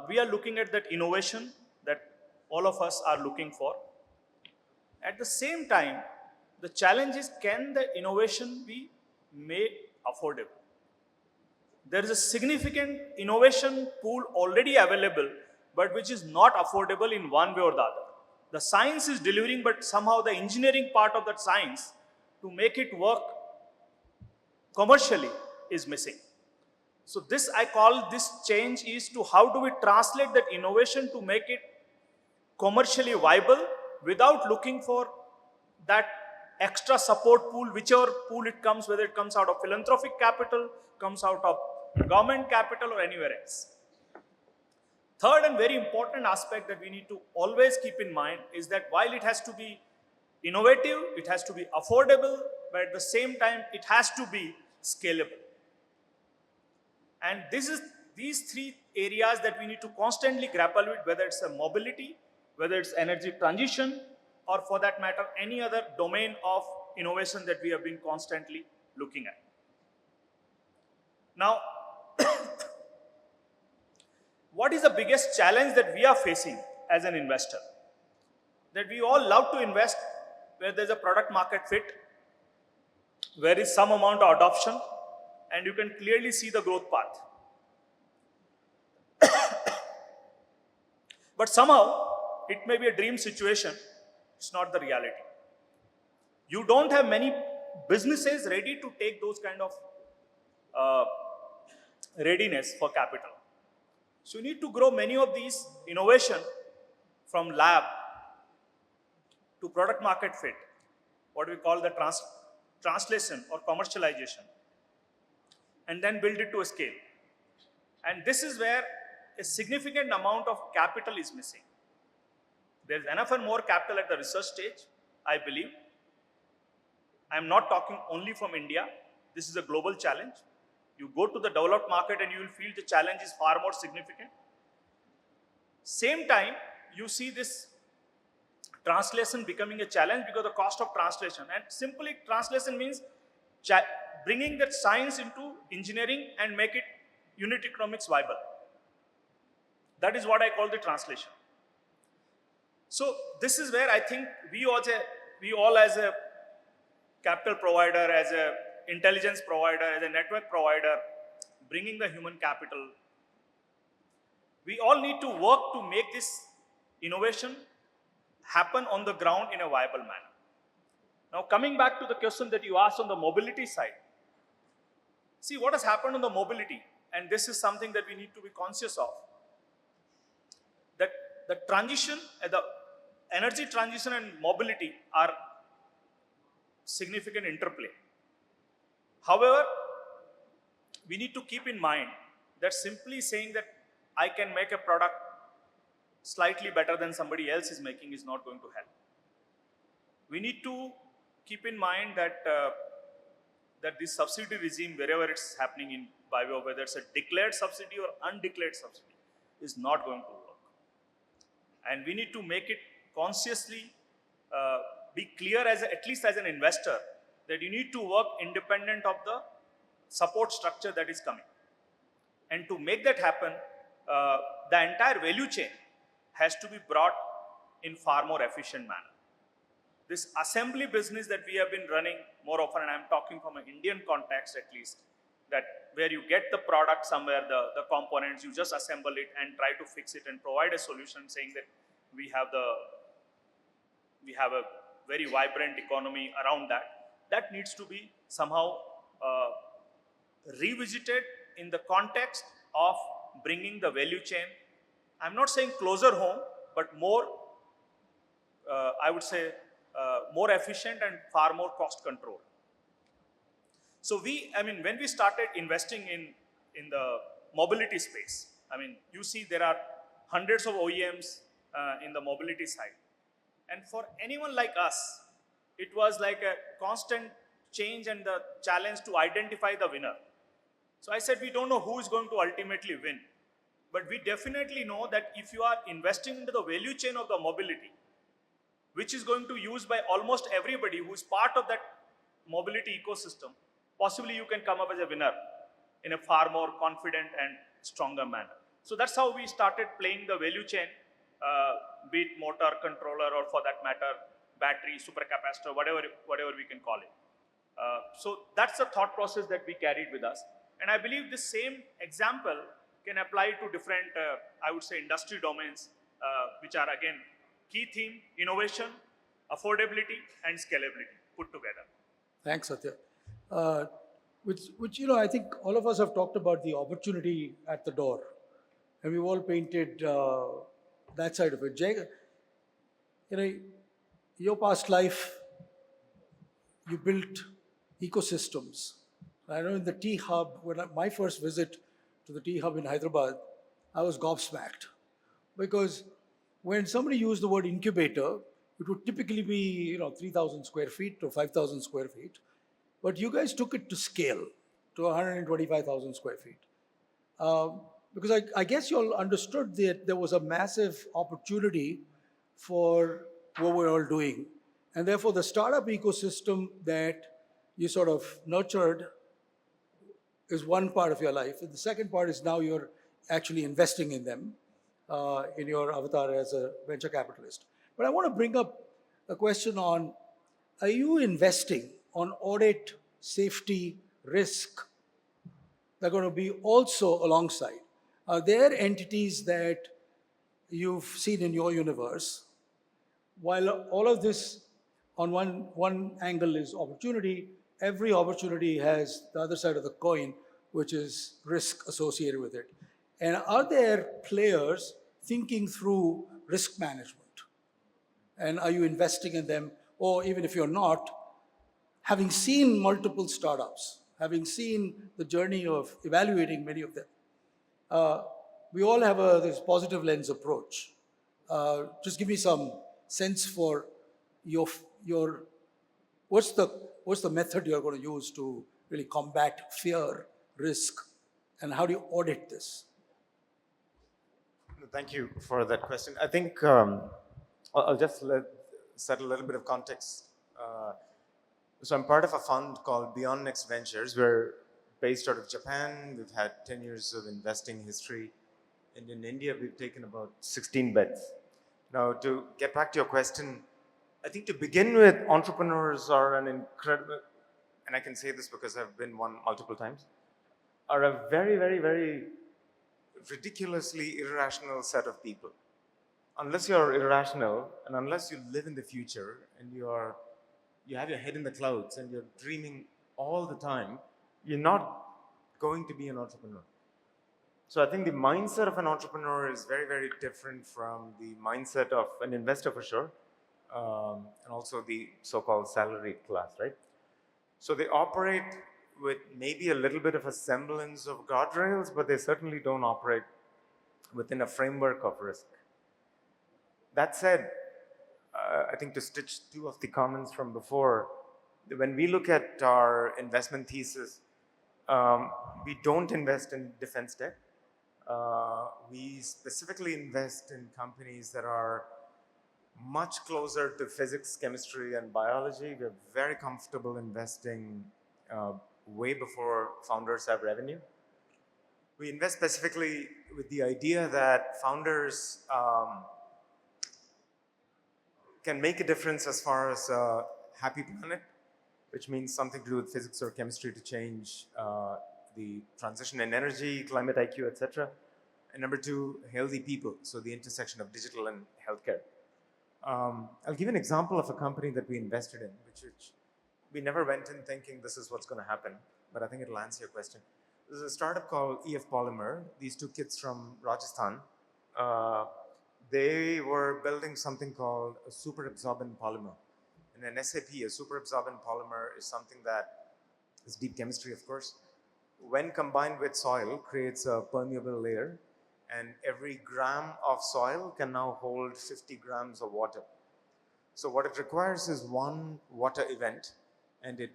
[SPEAKER 8] we are looking at that innovation that all of us are looking for. At the same time, the challenge is, can the innovation be made affordable? There is a significant innovation pool already available, but which is not affordable in one way or the other. The science is delivering, but somehow the engineering part of that science to make it work commercially is missing. So this, I call this change is to how do we translate that innovation to make it commercially viable without looking for that extra support pool, whichever pool it comes, whether it comes out of philanthropic capital, comes out of government capital or anywhere else. Third and very important aspect that we need to always keep in mind is that while it has to be innovative, it has to be affordable, but at the same time, it has to be scalable. And these 3 areas that we need to constantly grapple with, whether it's a mobility, whether it's energy transition, or for that matter, any other domain of innovation that we have been constantly looking at. Now, what is the biggest challenge that we are facing as an investor. That we all love to invest where there's a product market fit, where is some amount of adoption, and you can clearly see the growth path. But somehow, it may be a dream situation, it's not the reality. You don't have many businesses ready to take those kind of readiness for capital. So you need to grow many of these innovation from lab to product market fit, what we call the translation or commercialization, and then build it to a scale. And this is where a significant amount of capital is missing. There's enough and more capital at the research stage, I believe. I'm not talking only from India. This is a global challenge. You go to the developed market and you will feel the challenge is far more significant. Same time, you see this translation becoming a challenge because of the cost of translation. And simply translation means bringing that science into engineering and make it unit economics viable. That is what I call the translation. So this is where I think we all as a capital provider, as a intelligence provider, as a network provider, bringing the human capital, we all need to work to make this innovation happen on the ground in a viable manner. Now coming back to the question that you asked on the mobility side, see what has happened on the mobility, and this is something that we need to be conscious of, that the transition, the energy transition and mobility are significant interplay. However, we need to keep in mind that simply saying that I can make a product slightly better than somebody else is making is not going to help. We need to keep in mind that that this subsidy regime, wherever it's happening in bio, whether it's a declared subsidy or undeclared subsidy, is not going to work. And we need to make it consciously be clear at least as an investor, that you need to work independent of the support structure that is coming. And to make that happen, the entire value chain has to be brought in far more efficient manner. This assembly business that we have been running more often, and I'm talking from an Indian context at least, that where you get the product somewhere, the components, you just assemble it and try to fix it and provide a solution saying that we have a very vibrant economy around that. That needs to be somehow revisited in the context of bringing the value chain, I'm not saying closer home, but more, I would say, more efficient and far more cost control. So when we started investing in the mobility space, you see there are hundreds of OEMs in the mobility side. And for anyone like us, it was like a constant change and the challenge to identify the winner. So I said, we don't know who is going to ultimately win. But we definitely know that if you are investing into the value chain of the mobility, which is going to be used by almost everybody who is part of that mobility ecosystem, possibly you can come up as a winner in a far more confident and stronger manner. So that's how we started playing the value chain, be it motor, controller, or for that matter, battery, supercapacitor, whatever we can call it. So that's the thought process that we carried with us. And I believe this same example can apply to different, I would say, industry domains, which are again, key theme, innovation, affordability, and scalability put together.
[SPEAKER 4] Thanks, Satya. Which I think all of us have talked about the opportunity at the door, and we've all painted that side of it. Jay, your past life, you built ecosystems. I know in the Tea Hub, my first visit to the Tea Hub in Hyderabad, I was gobsmacked, because when somebody used the word incubator, it would typically be 3,000 square feet or 5,000 square feet, but you guys took it to scale to 125,000 square feet. Because I guess you all understood that there was a massive opportunity for what we're all doing. And therefore the startup ecosystem that you sort of nurtured is one part of your life. And the second part is now you're actually investing in them. in your avatar as a venture capitalist. But I want to bring up a question on, are you investing on audit, safety, risk? They're going to be also alongside. Are there entities that you've seen in your universe? While all of this on one angle is opportunity, every opportunity has the other side of the coin, which is risk associated with it. And are there players thinking through risk management? And are you investing in them? Or even if you're not, having seen multiple startups, having seen the journey of evaluating many of them, we all have this positive lens approach. Just give me some sense for your what's the method you're going to use to really combat fear, risk, and how do you audit this?
[SPEAKER 9] Thank you for that question. I think I'll just set a little bit of context. So I'm part of a fund called Beyond Next Ventures. We're based out of Japan. We've had 10 years of investing history. And in India, we've taken about 16 bets. Now, to get back to your question, I think to begin with, entrepreneurs are an incredible, and I can say this because I've been one multiple times, are a very, very, very ridiculously irrational set of people. Unless you're irrational and unless you live in the future and you have your head in the clouds and you're dreaming all the time, you're not going to be an entrepreneur. So I think the mindset of an entrepreneur is very, very different from the mindset of an investor for sure, and also the so-called salaried class, right? So they operate with maybe a little bit of a semblance of guardrails, but they certainly don't operate within a framework of risk. That said, I think to stitch two of the comments from before, when we look at our investment thesis, we don't invest in defense tech. We specifically invest in companies that are much closer to physics, chemistry, and biology. We're very comfortable investing way before founders have revenue. We invest specifically with the idea that founders can make a difference as far as a happy planet, which means something to do with physics or chemistry to change the transition in energy, climate IQ, etc. And number two, healthy people, so the intersection of digital and healthcare. I'll give an example of a company that we invested in, which we never went in thinking this is what's going to happen, but I think it'll answer your question. There's a startup called EF Polymer. These two kids from Rajasthan, they were building something called a super absorbent polymer. In an SAP, a super absorbent polymer is something that is deep chemistry, of course. When combined with soil, creates a permeable layer, and every gram of soil can now hold 50 grams of water. So what it requires is one water event, and it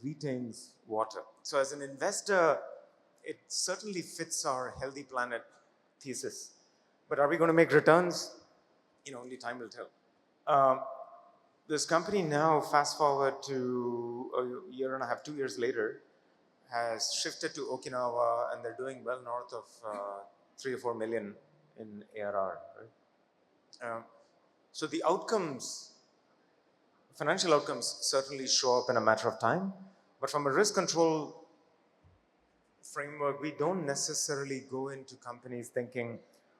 [SPEAKER 9] retains water. So as an investor, it certainly fits our healthy planet thesis. But are we going to make returns? Only time will tell. This company now, fast forward to a year and a half, 2 years later, has shifted to Okinawa, and they're doing well north of 3 or 4 million in ARR. Right? So the outcomes, financial outcomes, certainly show up in a matter of time. But from a risk control framework, we don't necessarily go into companies thinking,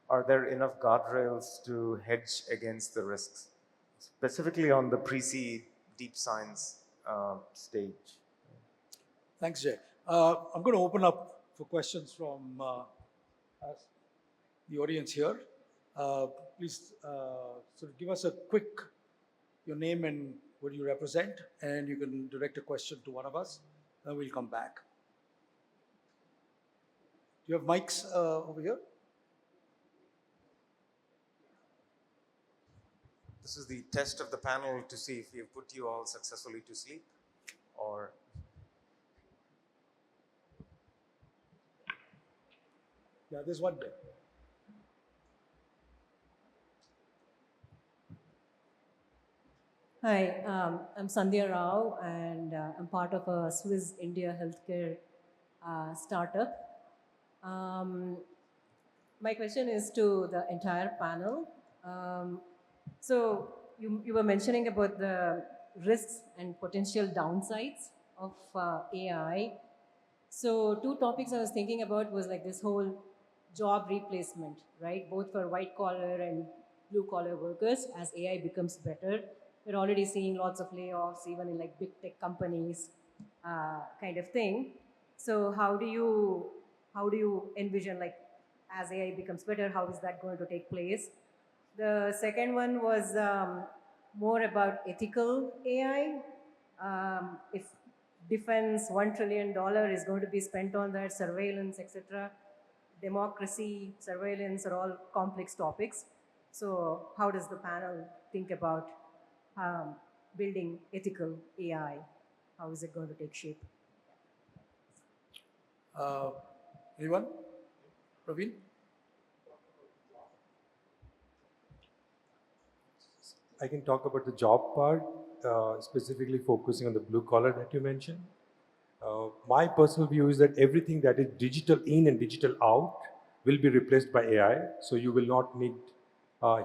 [SPEAKER 9] are there enough guardrails to hedge against the risks? Specifically on the pre-seed deep science stage.
[SPEAKER 4] Thanks, Jay. I'm going to open up for questions from the audience here. Please sort of give us a quick, your name and what you represent, and you can direct a question to one of us, and we'll come back. Do you have mics over here?
[SPEAKER 9] This is the test of the panel to see if we have put you all successfully to sleep, or...
[SPEAKER 4] Yeah, there's one there.
[SPEAKER 10] Hi, I'm Sandhya Rao, and I'm part of a Swiss India healthcare startup. My question is to the entire panel. So you were mentioning about the risks and potential downsides of AI. So two topics I was thinking about was like this whole job replacement, right? Both for white collar and blue collar workers as AI becomes better. We're already seeing lots of layoffs, even in like big tech companies, kind of thing. So how do you envision, like, as AI becomes better, how is that going to take place? The second one was more about ethical AI. If defense $1 trillion is going to be spent on that, surveillance, etc., democracy, surveillance are all complex topics. So how does the panel think about building ethical AI? How is it going to take shape?
[SPEAKER 4] Anyone? Praveen?
[SPEAKER 7] I can talk about the job part, specifically focusing on the blue collar that you mentioned. My personal view is that everything that is digital in and digital out will be replaced by AI. So you will not need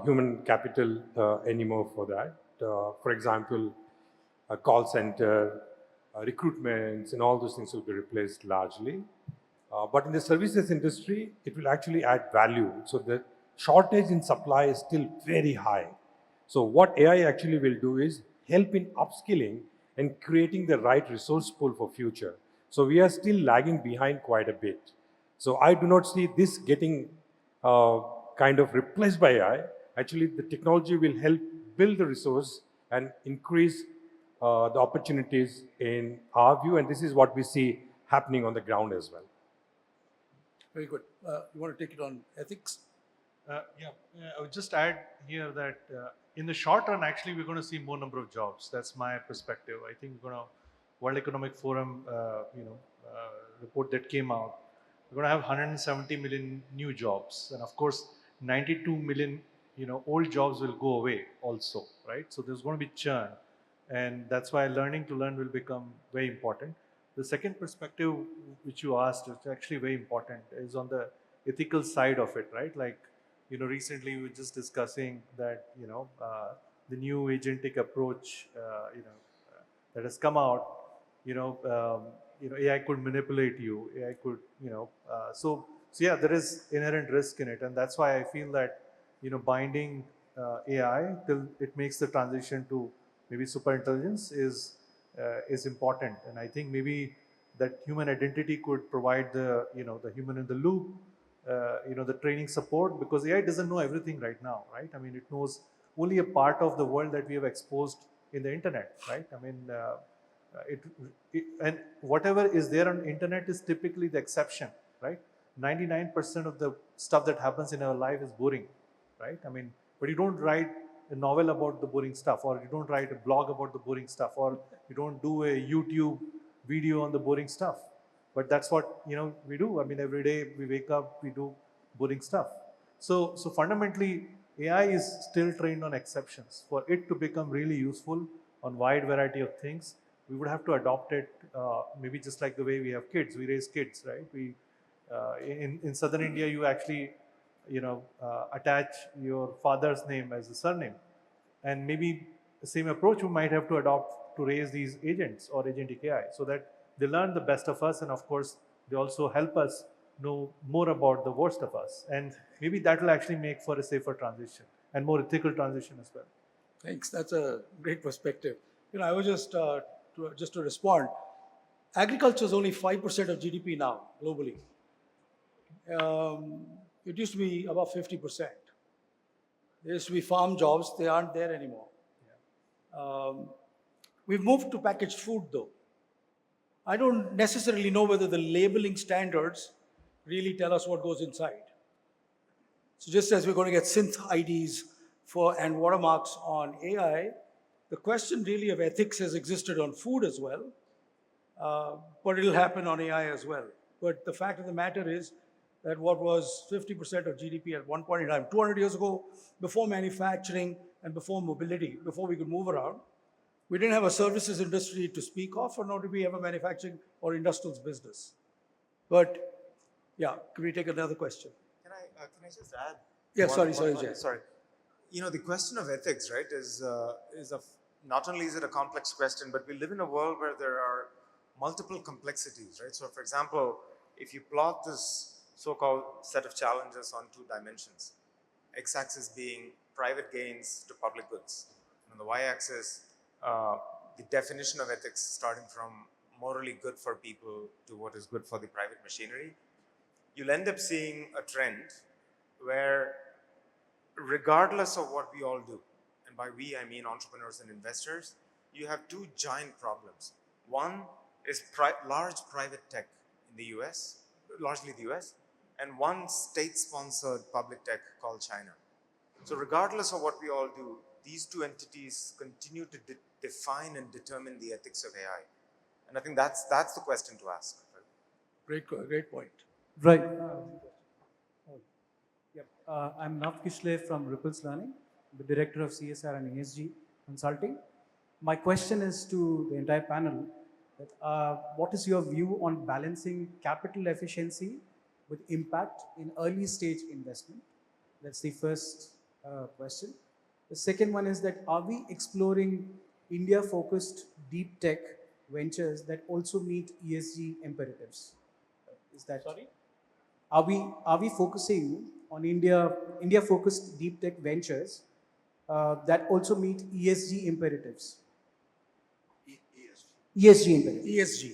[SPEAKER 7] human capital anymore for that. For example, a call center, recruitments, and all those things will be replaced largely. But in the services industry, it will actually add value. So the shortage in supply is still very high. So what AI actually will do is help in upskilling and creating the right resource pool for future. So we are still lagging behind quite a bit. So I do not see this getting kind of replaced by AI. Actually, the technology will help build the resource and increase the opportunities in our view. And this is what we see happening on the ground as well.
[SPEAKER 4] Very good. You want to take it on ethics?
[SPEAKER 5] Yeah, I would just add here that in the short run, actually, we're going to see more number of jobs. That's my perspective. I think World Economic Forum, report that came out, we're going to have 170 million new jobs, and of course, 92 million, old jobs will go away also, right? So there's going to be churn, and that's why learning to learn will become very important. The second perspective which you asked is actually very important, is on the ethical side of it, right? Like, recently we were just discussing that, the new agentic approach, that has come out, AI could manipulate you, AI could, so yeah, there is inherent risk in it. And that's why I feel that, binding AI till it makes the transition to maybe super intelligence is important. And I think maybe that human identity could provide the, the human in the loop, the training support, because AI doesn't know everything right now, right? I mean, it knows only a part of the world that we have exposed in the internet, right? I mean, and whatever is there on internet is typically the exception, right? 99% of the stuff that happens in our life is boring, right? I mean, but you don't write a novel about the boring stuff, or you don't write a blog about the boring stuff, or you don't do a YouTube video on the boring stuff. But that's what we do. I mean, every day we wake up, we do boring stuff. So fundamentally, AI is still trained on exceptions. For it to become really useful on wide variety of things, we would have to adopt it, maybe just like the way we have kids. We raise kids, right? We in southern India, you actually attach your father's name as a surname, and maybe the same approach we might have to adopt to raise these agents or agentic AI, so that they learn the best of us, and of course they also help us know more about the worst of us, and maybe that will actually make for a safer transition and more ethical transition as well.
[SPEAKER 4] Thanks. That's a great perspective. I was just to respond. Agriculture is only 5% of GDP now globally. It used to be about 50%. There used to be farm jobs; they aren't there anymore. We've moved to packaged food, though. I don't necessarily know whether the labeling standards really tell us what goes inside. So just as we're going to get synth IDs and watermarks on AI, the question really of ethics has existed on food as well, but it'll happen on AI as well. But the fact of the matter is that what was 50% of GDP at one point in time, 200 years ago, before manufacturing and before mobility, before we could move around, we didn't have a services industry to speak of, or nor did we have a manufacturing or industrials business. But yeah, can we take another question?
[SPEAKER 9] Can I Can I just add?
[SPEAKER 4] Yeah, sorry, Jay.
[SPEAKER 9] Sorry. You know, the question of ethics, right, is not only is it a complex question, but we live in a world where there are multiple complexities, right? So, for example, if you plot this so-called set of challenges on 2 dimensions, x-axis being private gains to public goods, and on the y-axis, the definition of ethics starting from morally good for people to what is good for the private machinery, you'll end up seeing a trend where regardless of what we all do, and by we I mean entrepreneurs and investors, you have 2 giant problems. One is large private tech in the US, largely the US, and one state-sponsored public tech called China. So regardless of what we all do, these 2 entities continue to define and determine the ethics of AI. And I think that's the question to ask.
[SPEAKER 4] Great point.
[SPEAKER 11] Right. I'm Nav Kishle from Ripples Learning, the Director of CSR and ESG Consulting. My question is to the entire panel, that, what is your view on balancing capital efficiency with impact in early stage investment? That's the first question. The second one is that, are we exploring India-focused deep tech ventures that also meet ESG imperatives? Is that... Sorry? Are we focusing on India-focused deep tech ventures that also meet ESG imperatives? ESG imperatives.
[SPEAKER 4] ESG,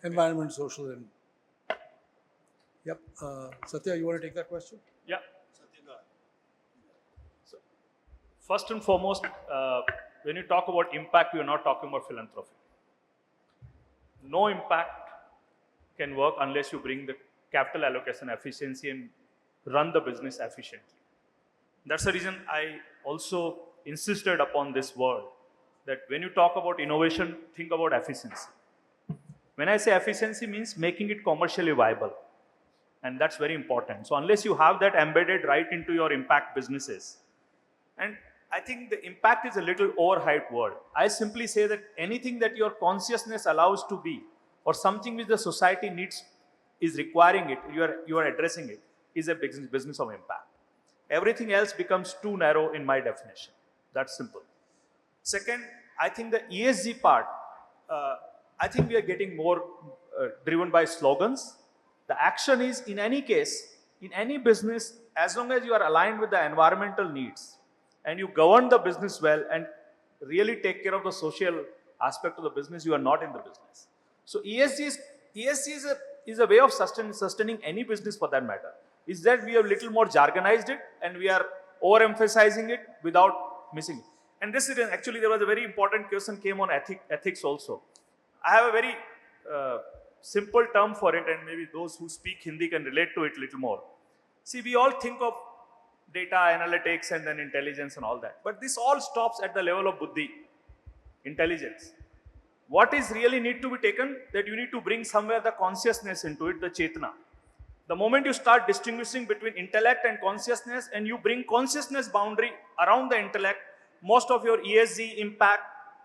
[SPEAKER 4] environment, social, and... Yep. Satya, you want to take that question?
[SPEAKER 8] Yeah. So, first and foremost, when you talk about impact, we are not talking about philanthropy. No impact can work unless you bring the capital allocation efficiency and run the business efficiently. That's the reason I also insisted upon this word, that when you talk about innovation, think about efficiency. When I say efficiency, means making it commercially viable. And that's very important. So unless you have that embedded right into your impact businesses, and I think the impact is a little overhyped word. I simply say that anything that your consciousness allows to be, or something which the society needs, is requiring it, you are addressing it, is a business of impact. Everything else becomes too narrow in my definition. That's simple. Second, I think the ESG part, I think we are getting more driven by slogans. The action is, in any case, in any business, as long as you are aligned with the environmental needs and you govern the business well and really take care of the social aspect of the business, you are not in the business. So ESG is a way of sustaining any business for that matter. Is that we have little more jargonized it and we are overemphasizing it without missing it. And this is actually, there was a very important question came on ethics also. I have a very simple term for it, and maybe those who speak Hindi can relate to it a little more. See, we all think of data analytics and then intelligence and all that, but this all stops at the level of buddhi, intelligence. What is really need to be taken, that you need to bring somewhere the consciousness into it, the chetna. The moment you start distinguishing between intellect and consciousness, and you bring consciousness boundary around the intellect, most of your ESG, impact,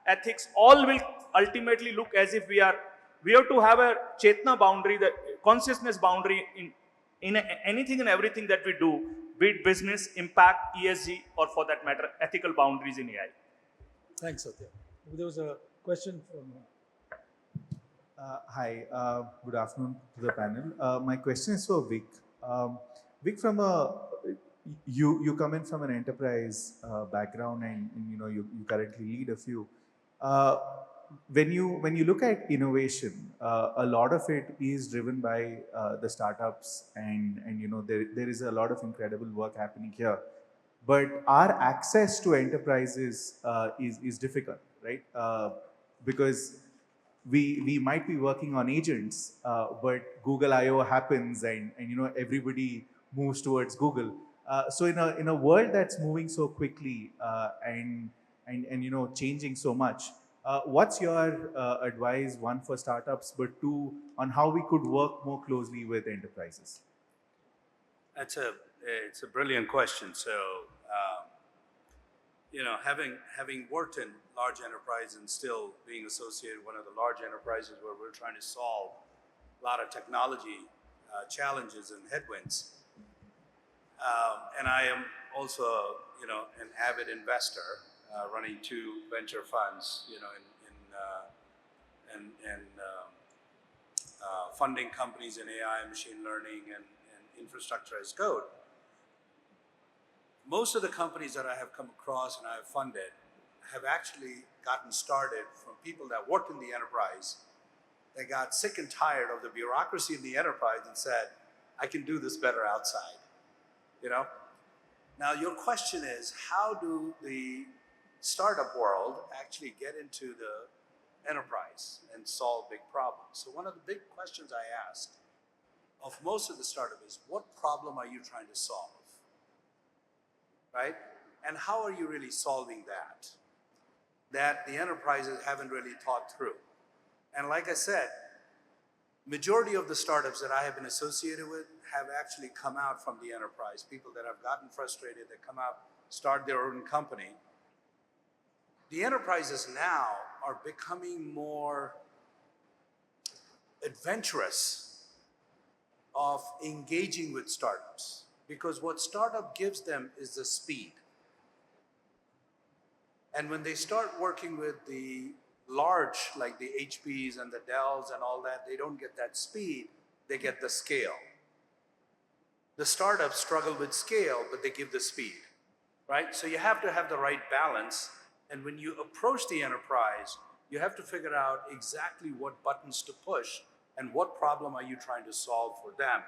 [SPEAKER 8] ethics, all will ultimately look as if we have to have a chetna boundary, the consciousness boundary in anything and everything that we do, be it business, impact, ESG, or for that matter, ethical boundaries in AI.
[SPEAKER 4] Thanks, Satya. There was a question from...
[SPEAKER 12] Hi, good afternoon to the panel. My question is for Vic. Vic, you come in from an enterprise background, and you currently lead a few. When you look at innovation, a lot of it is driven by the startups, and there is a lot of incredible work happening here. But our access to enterprises is difficult, right? Because we might be working on agents, but Google I/O happens, and everybody moves towards Google. So in a world that's moving so quickly and changing so much, what's your advice, one, for startups, but two, on how we could work more closely with enterprises?
[SPEAKER 6] It's a brilliant question. So, having worked in large enterprise and still being associated with one of the large enterprises where we're trying to solve a lot of technology challenges and headwinds, And I am also, an avid investor, running two venture funds, funding companies in AI, machine learning, and infrastructure as code. Most of the companies that I have come across and I have funded have actually gotten started from people that worked in the enterprise. They got sick and tired of the bureaucracy in the enterprise and said, I can do this better outside. Now your question is, how do the startup world actually get into the enterprise and solve big problems? So one of the big questions I ask of most of the startup is, what problem are you trying to solve? Right? And how are you really solving that? That the enterprises haven't really thought through. And like I said, majority of the startups that I have been associated with have actually come out from the enterprise. People that have gotten frustrated, they come out, start their own company. The enterprises now are becoming more adventurous of engaging with startups, because what startup gives them is the speed. And when they start working with the large, like the HPs and the Dells and all that, they don't get that speed, they get the scale. The startups struggle with scale, but they give the speed, right? So you have to have the right balance. And when you approach the enterprise, you have to figure out exactly what buttons to push and what problem are you trying to solve for them,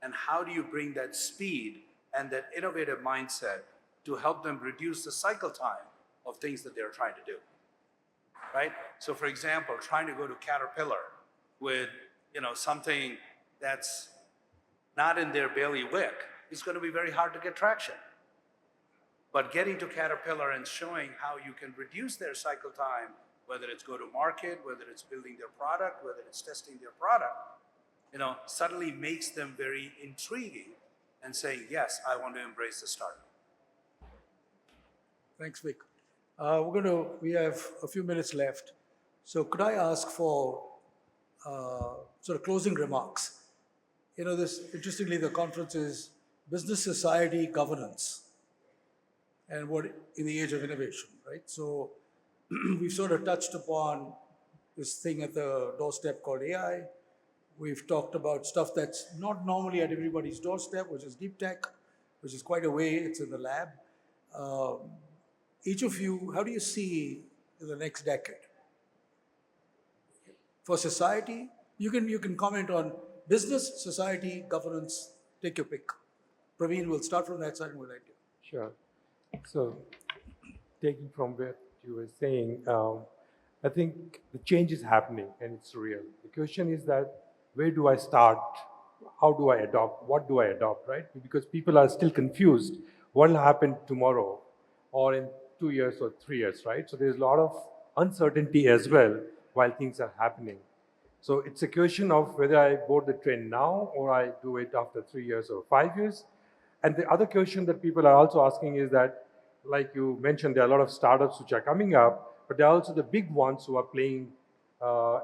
[SPEAKER 6] and how do you bring that speed and that innovative mindset to help them reduce the cycle time of things that they're trying to do, right? So for example, trying to go to Caterpillar with something that's not in their bailiwick is going to be very hard to get traction. But getting to Caterpillar and showing how you can reduce their cycle time, whether it's go to market, whether it's building their product, whether it's testing their product, suddenly makes them very intriguing and saying, yes, I want to embrace the startup.
[SPEAKER 4] Thanks, Vic. We have a few minutes left. So could I ask for sort of closing remarks? Interestingly, the conference is business, society, governance, and what in the age of innovation, right? So we've sort of touched upon this thing at the doorstep called AI. We've talked about stuff that's not normally at everybody's doorstep, which is deep tech, which is quite a way, it's in the lab. Each of you, how do you see the next decade? For society, you can comment on business, society, governance, take your pick. Praveen, we'll start from that side and we'll end you.
[SPEAKER 7] Sure. So, taking from what you were saying, I think the change is happening and it's real. The question is that, where do I start? How do I adopt? What do I adopt, right? Because people are still confused. What will happen tomorrow or in 2 years or 3 years, right? So there's a lot of uncertainty as well while things are happening. So it's a question of whether I board the train now or I do it after 3 years or 5 years. And the other question that people are also asking is that, like you mentioned, there are a lot of startups which are coming up, but there are also the big ones who are playing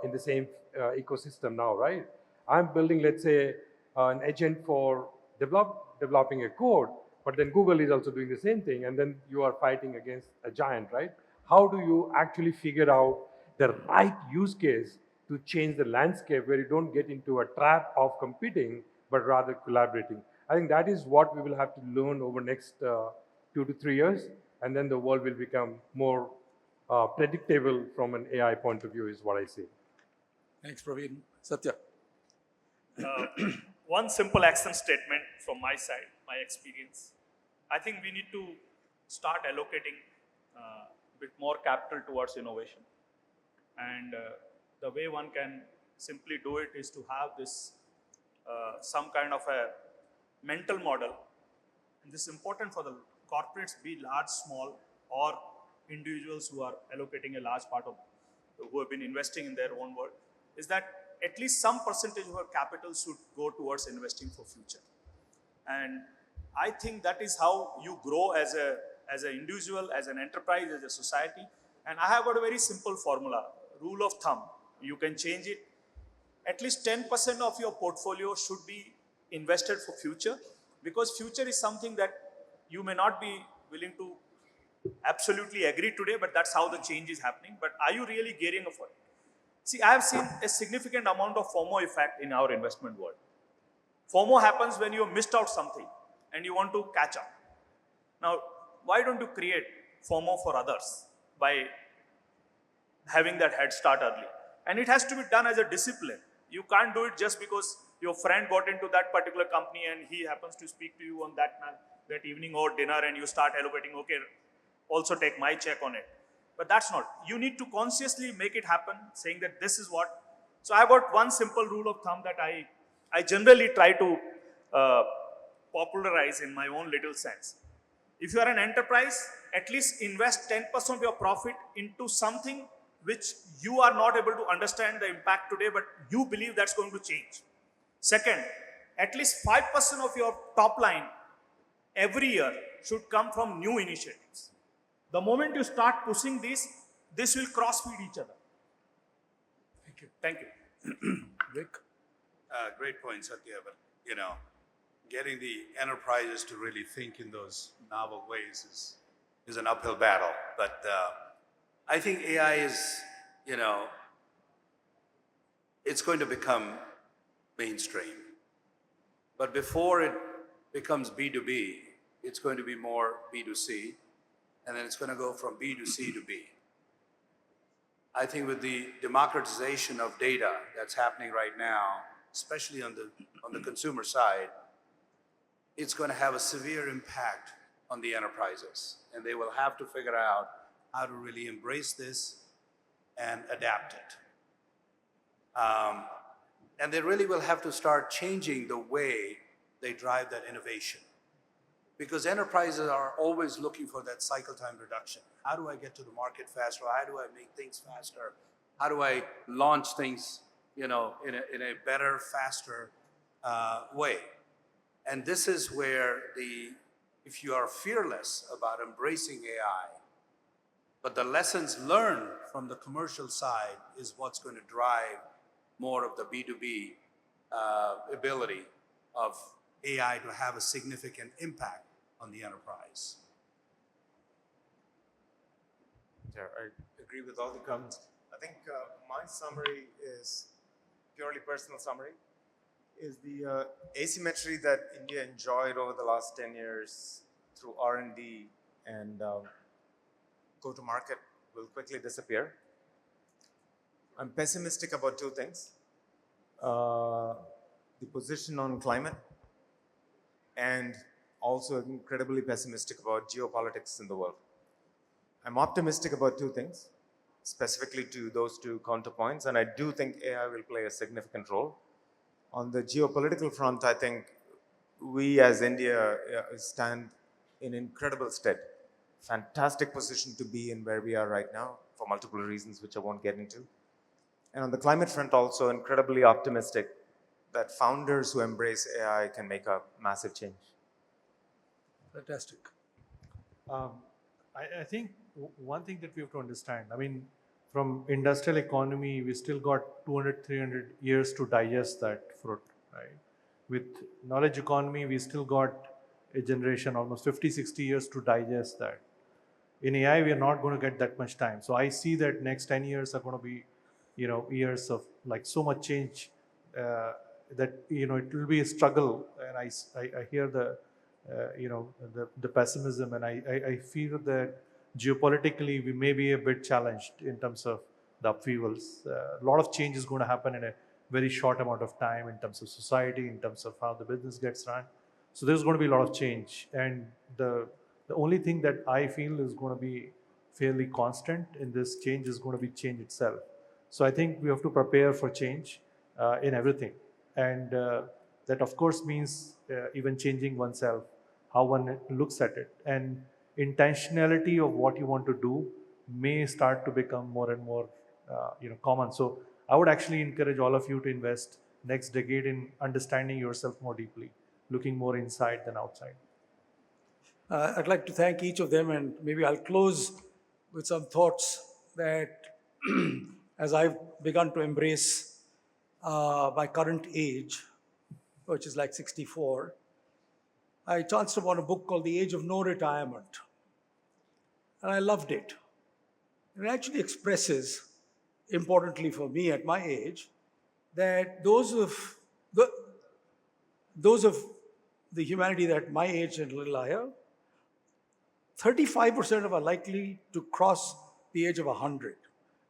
[SPEAKER 7] in the same ecosystem now, right? I'm building, let's say, an agent for developing a code, but then Google is also doing the same thing, and then you are fighting against a giant, right? How do you actually figure out the right use case to change the landscape where you don't get into a trap of competing, but rather collaborating? I think that is what we will have to learn over next 2 to 3 years, and then the world will become more predictable from an AI point of view, is what I say.
[SPEAKER 4] Thanks, Praveen. Satya.
[SPEAKER 8] One simple action statement from my side, my experience. I think we need to start allocating a bit more capital towards innovation. And the way one can simply do it is to have this some kind of a mental model. And this is important for the corporates, be large, small, or individuals who are allocating a large part of, who have been investing in their own world, is that at least some percentage of our capital should go towards investing for future. And I think that is how you grow as an individual, as an enterprise, as a society. And I have got a very simple formula, rule of thumb. You can change it. At least 10% of your portfolio should be invested for future, Because future is something that you may not be willing to absolutely agree today, but that's how the change is happening. But are you really gearing up for it? See, I have seen a significant amount of FOMO effect in our investment world. FOMO happens when you have missed out something and you want to catch up. Now, why don't you create FOMO for others by having that head start early? And it has to be done as a discipline. You can't do it just because your friend got into that particular company and he happens to speak to you on that evening or dinner, and you start allocating, okay, also take my check on it. But that's not. You need to consciously make it happen, saying that this is what. So I've got one simple rule of thumb that I generally try to popularize in my own little sense. If you are an enterprise, at least invest 10% of your profit into something which you are not able to understand the impact today, but you believe that's going to change. Second, at least 5% of your top line every year should come from new initiatives. The moment you start pushing this will cross-feed each other.
[SPEAKER 4] Thank you.
[SPEAKER 8] Thank you.
[SPEAKER 4] Vic?
[SPEAKER 6] Great point, Satya. But, getting the enterprises to really think in those novel ways is an uphill battle. But I think AI is, it's going to become mainstream. But before it becomes B2B, it's going to be more B2C, and then it's going to go from B to C to B. I think with the democratization of data that's happening right now, especially on the consumer side, it's going to have a severe impact on the enterprises, and they will have to figure out how to really embrace this and adapt it. And they really will have to start changing the way they drive that innovation. Because enterprises are always looking for that cycle time reduction. How do I get to the market faster? How do I make things faster? How do I launch things, in a better, faster way? And this is where if you are fearless about embracing AI, but the lessons learned from the commercial side is what's going to drive more of the B2B ability of AI to have a significant impact on the enterprise.
[SPEAKER 9] Yeah, I agree with all the comments. I think my summary is purely personal summary, is the asymmetry that India enjoyed over the last 10 years through R&D and go-to-market will quickly disappear. I'm pessimistic about two things. The position on climate, and also incredibly pessimistic about geopolitics in the world. I'm optimistic about two things, specifically to those two counterpoints, and I do think AI will play a significant role. On the geopolitical front, I think we as India stand in incredible stead. Fantastic position to be in where we are right now for multiple reasons, which I won't get into. And on the climate front, also incredibly optimistic that founders who embrace AI can make a massive change.
[SPEAKER 4] Fantastic.
[SPEAKER 5] I think one thing that we have to understand, from industrial economy, we still got 200, 300 years to digest that fruit, right? With knowledge economy, we still got a generation, almost 50, 60 years to digest that. In AI, we are not going to get that much time. So I see that next 10 years are going to be, years of so much change that, it will be a struggle. And I hear the pessimism, and I feel that geopolitically we may be a bit challenged in terms of the upheavals. A lot of change is going to happen in a very short amount of time in terms of society, in terms of how the business gets run. So there's going to be a lot of change, and the only thing that I feel is going to be fairly constant in this change is going to be change itself. So I think we have to prepare for change in everything, and that of course means even changing oneself, how one looks at it, and intentionality of what you want to do may start to become more and more common. So I would actually encourage all of you to invest next decade in understanding yourself more deeply, looking more inside than outside.
[SPEAKER 4] I'd like to thank each of them, and maybe I'll close with some thoughts that as I've begun to embrace my current age, which is like 64, I chanced upon a book called The Age of No Retirement. And I loved it. It actually expresses, importantly for me at my age, that those of the humanity that my age and a little higher, 35% of are likely to cross the age of 100.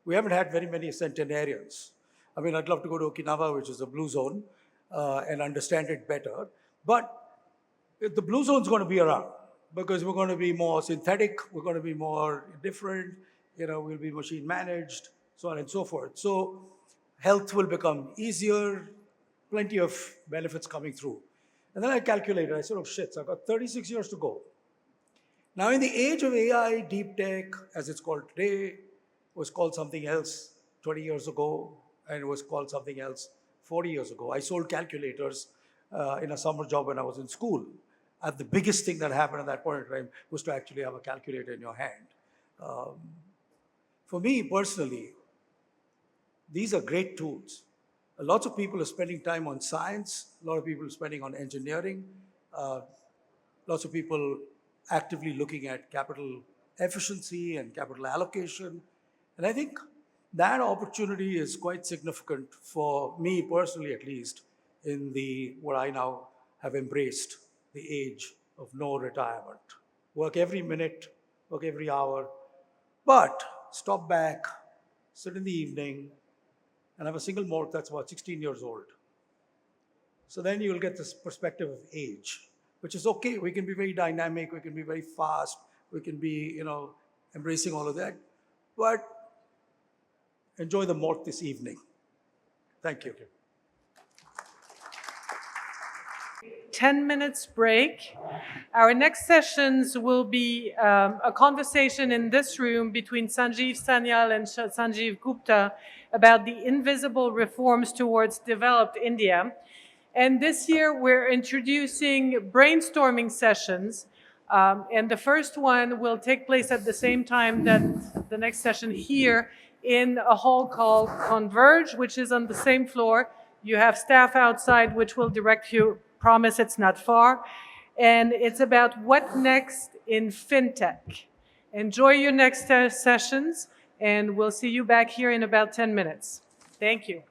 [SPEAKER 4] We haven't had very many centenarians. I mean, I'd love to go to Okinawa, which is a blue zone, and understand it better. But the blue zone is going to be around because we're going to be more synthetic, we're going to be more different, we'll be machine managed, so on and so forth. So health will become easier, plenty of benefits coming through. And then I calculated, I said, oh shit, so I've got 36 years to go. Now in the age of AI, deep tech, as it's called today, was called something else 20 years ago, and it was called something else 40 years ago. I sold calculators in a summer job when I was in school. And the biggest thing that happened at that point in time was to actually have a calculator in your hand. For me personally, these are great tools. Lots of people are spending time on science. A lot of people are spending on engineering. Lots of people actively looking at capital efficiency and capital allocation. And I think that opportunity is quite significant for me personally, at least, in what I now have embraced, the age of no retirement. Work every minute, work every hour, but stop back, sit in the evening, and have a single malt that's about 16 years old. So then you'll get this perspective of age, which is okay. We can be very dynamic, we can be very fast, we can be, embracing all of that, but enjoy the malt this evening. Thank you.
[SPEAKER 1] 10 minutes break. Our next sessions will be a conversation in this room between Sanjeev Sanyal and Sanjeev Gupta about the invisible reforms towards developed India. And this year we're introducing brainstorming sessions. And the first one will take place at the same time that the next session here in a hall called Converge, which is on the same floor. You have staff outside which will direct you. Promise it's not far. And it's about what next in fintech. Enjoy your next sessions, and we'll see you back here in about 10 minutes. Thank you.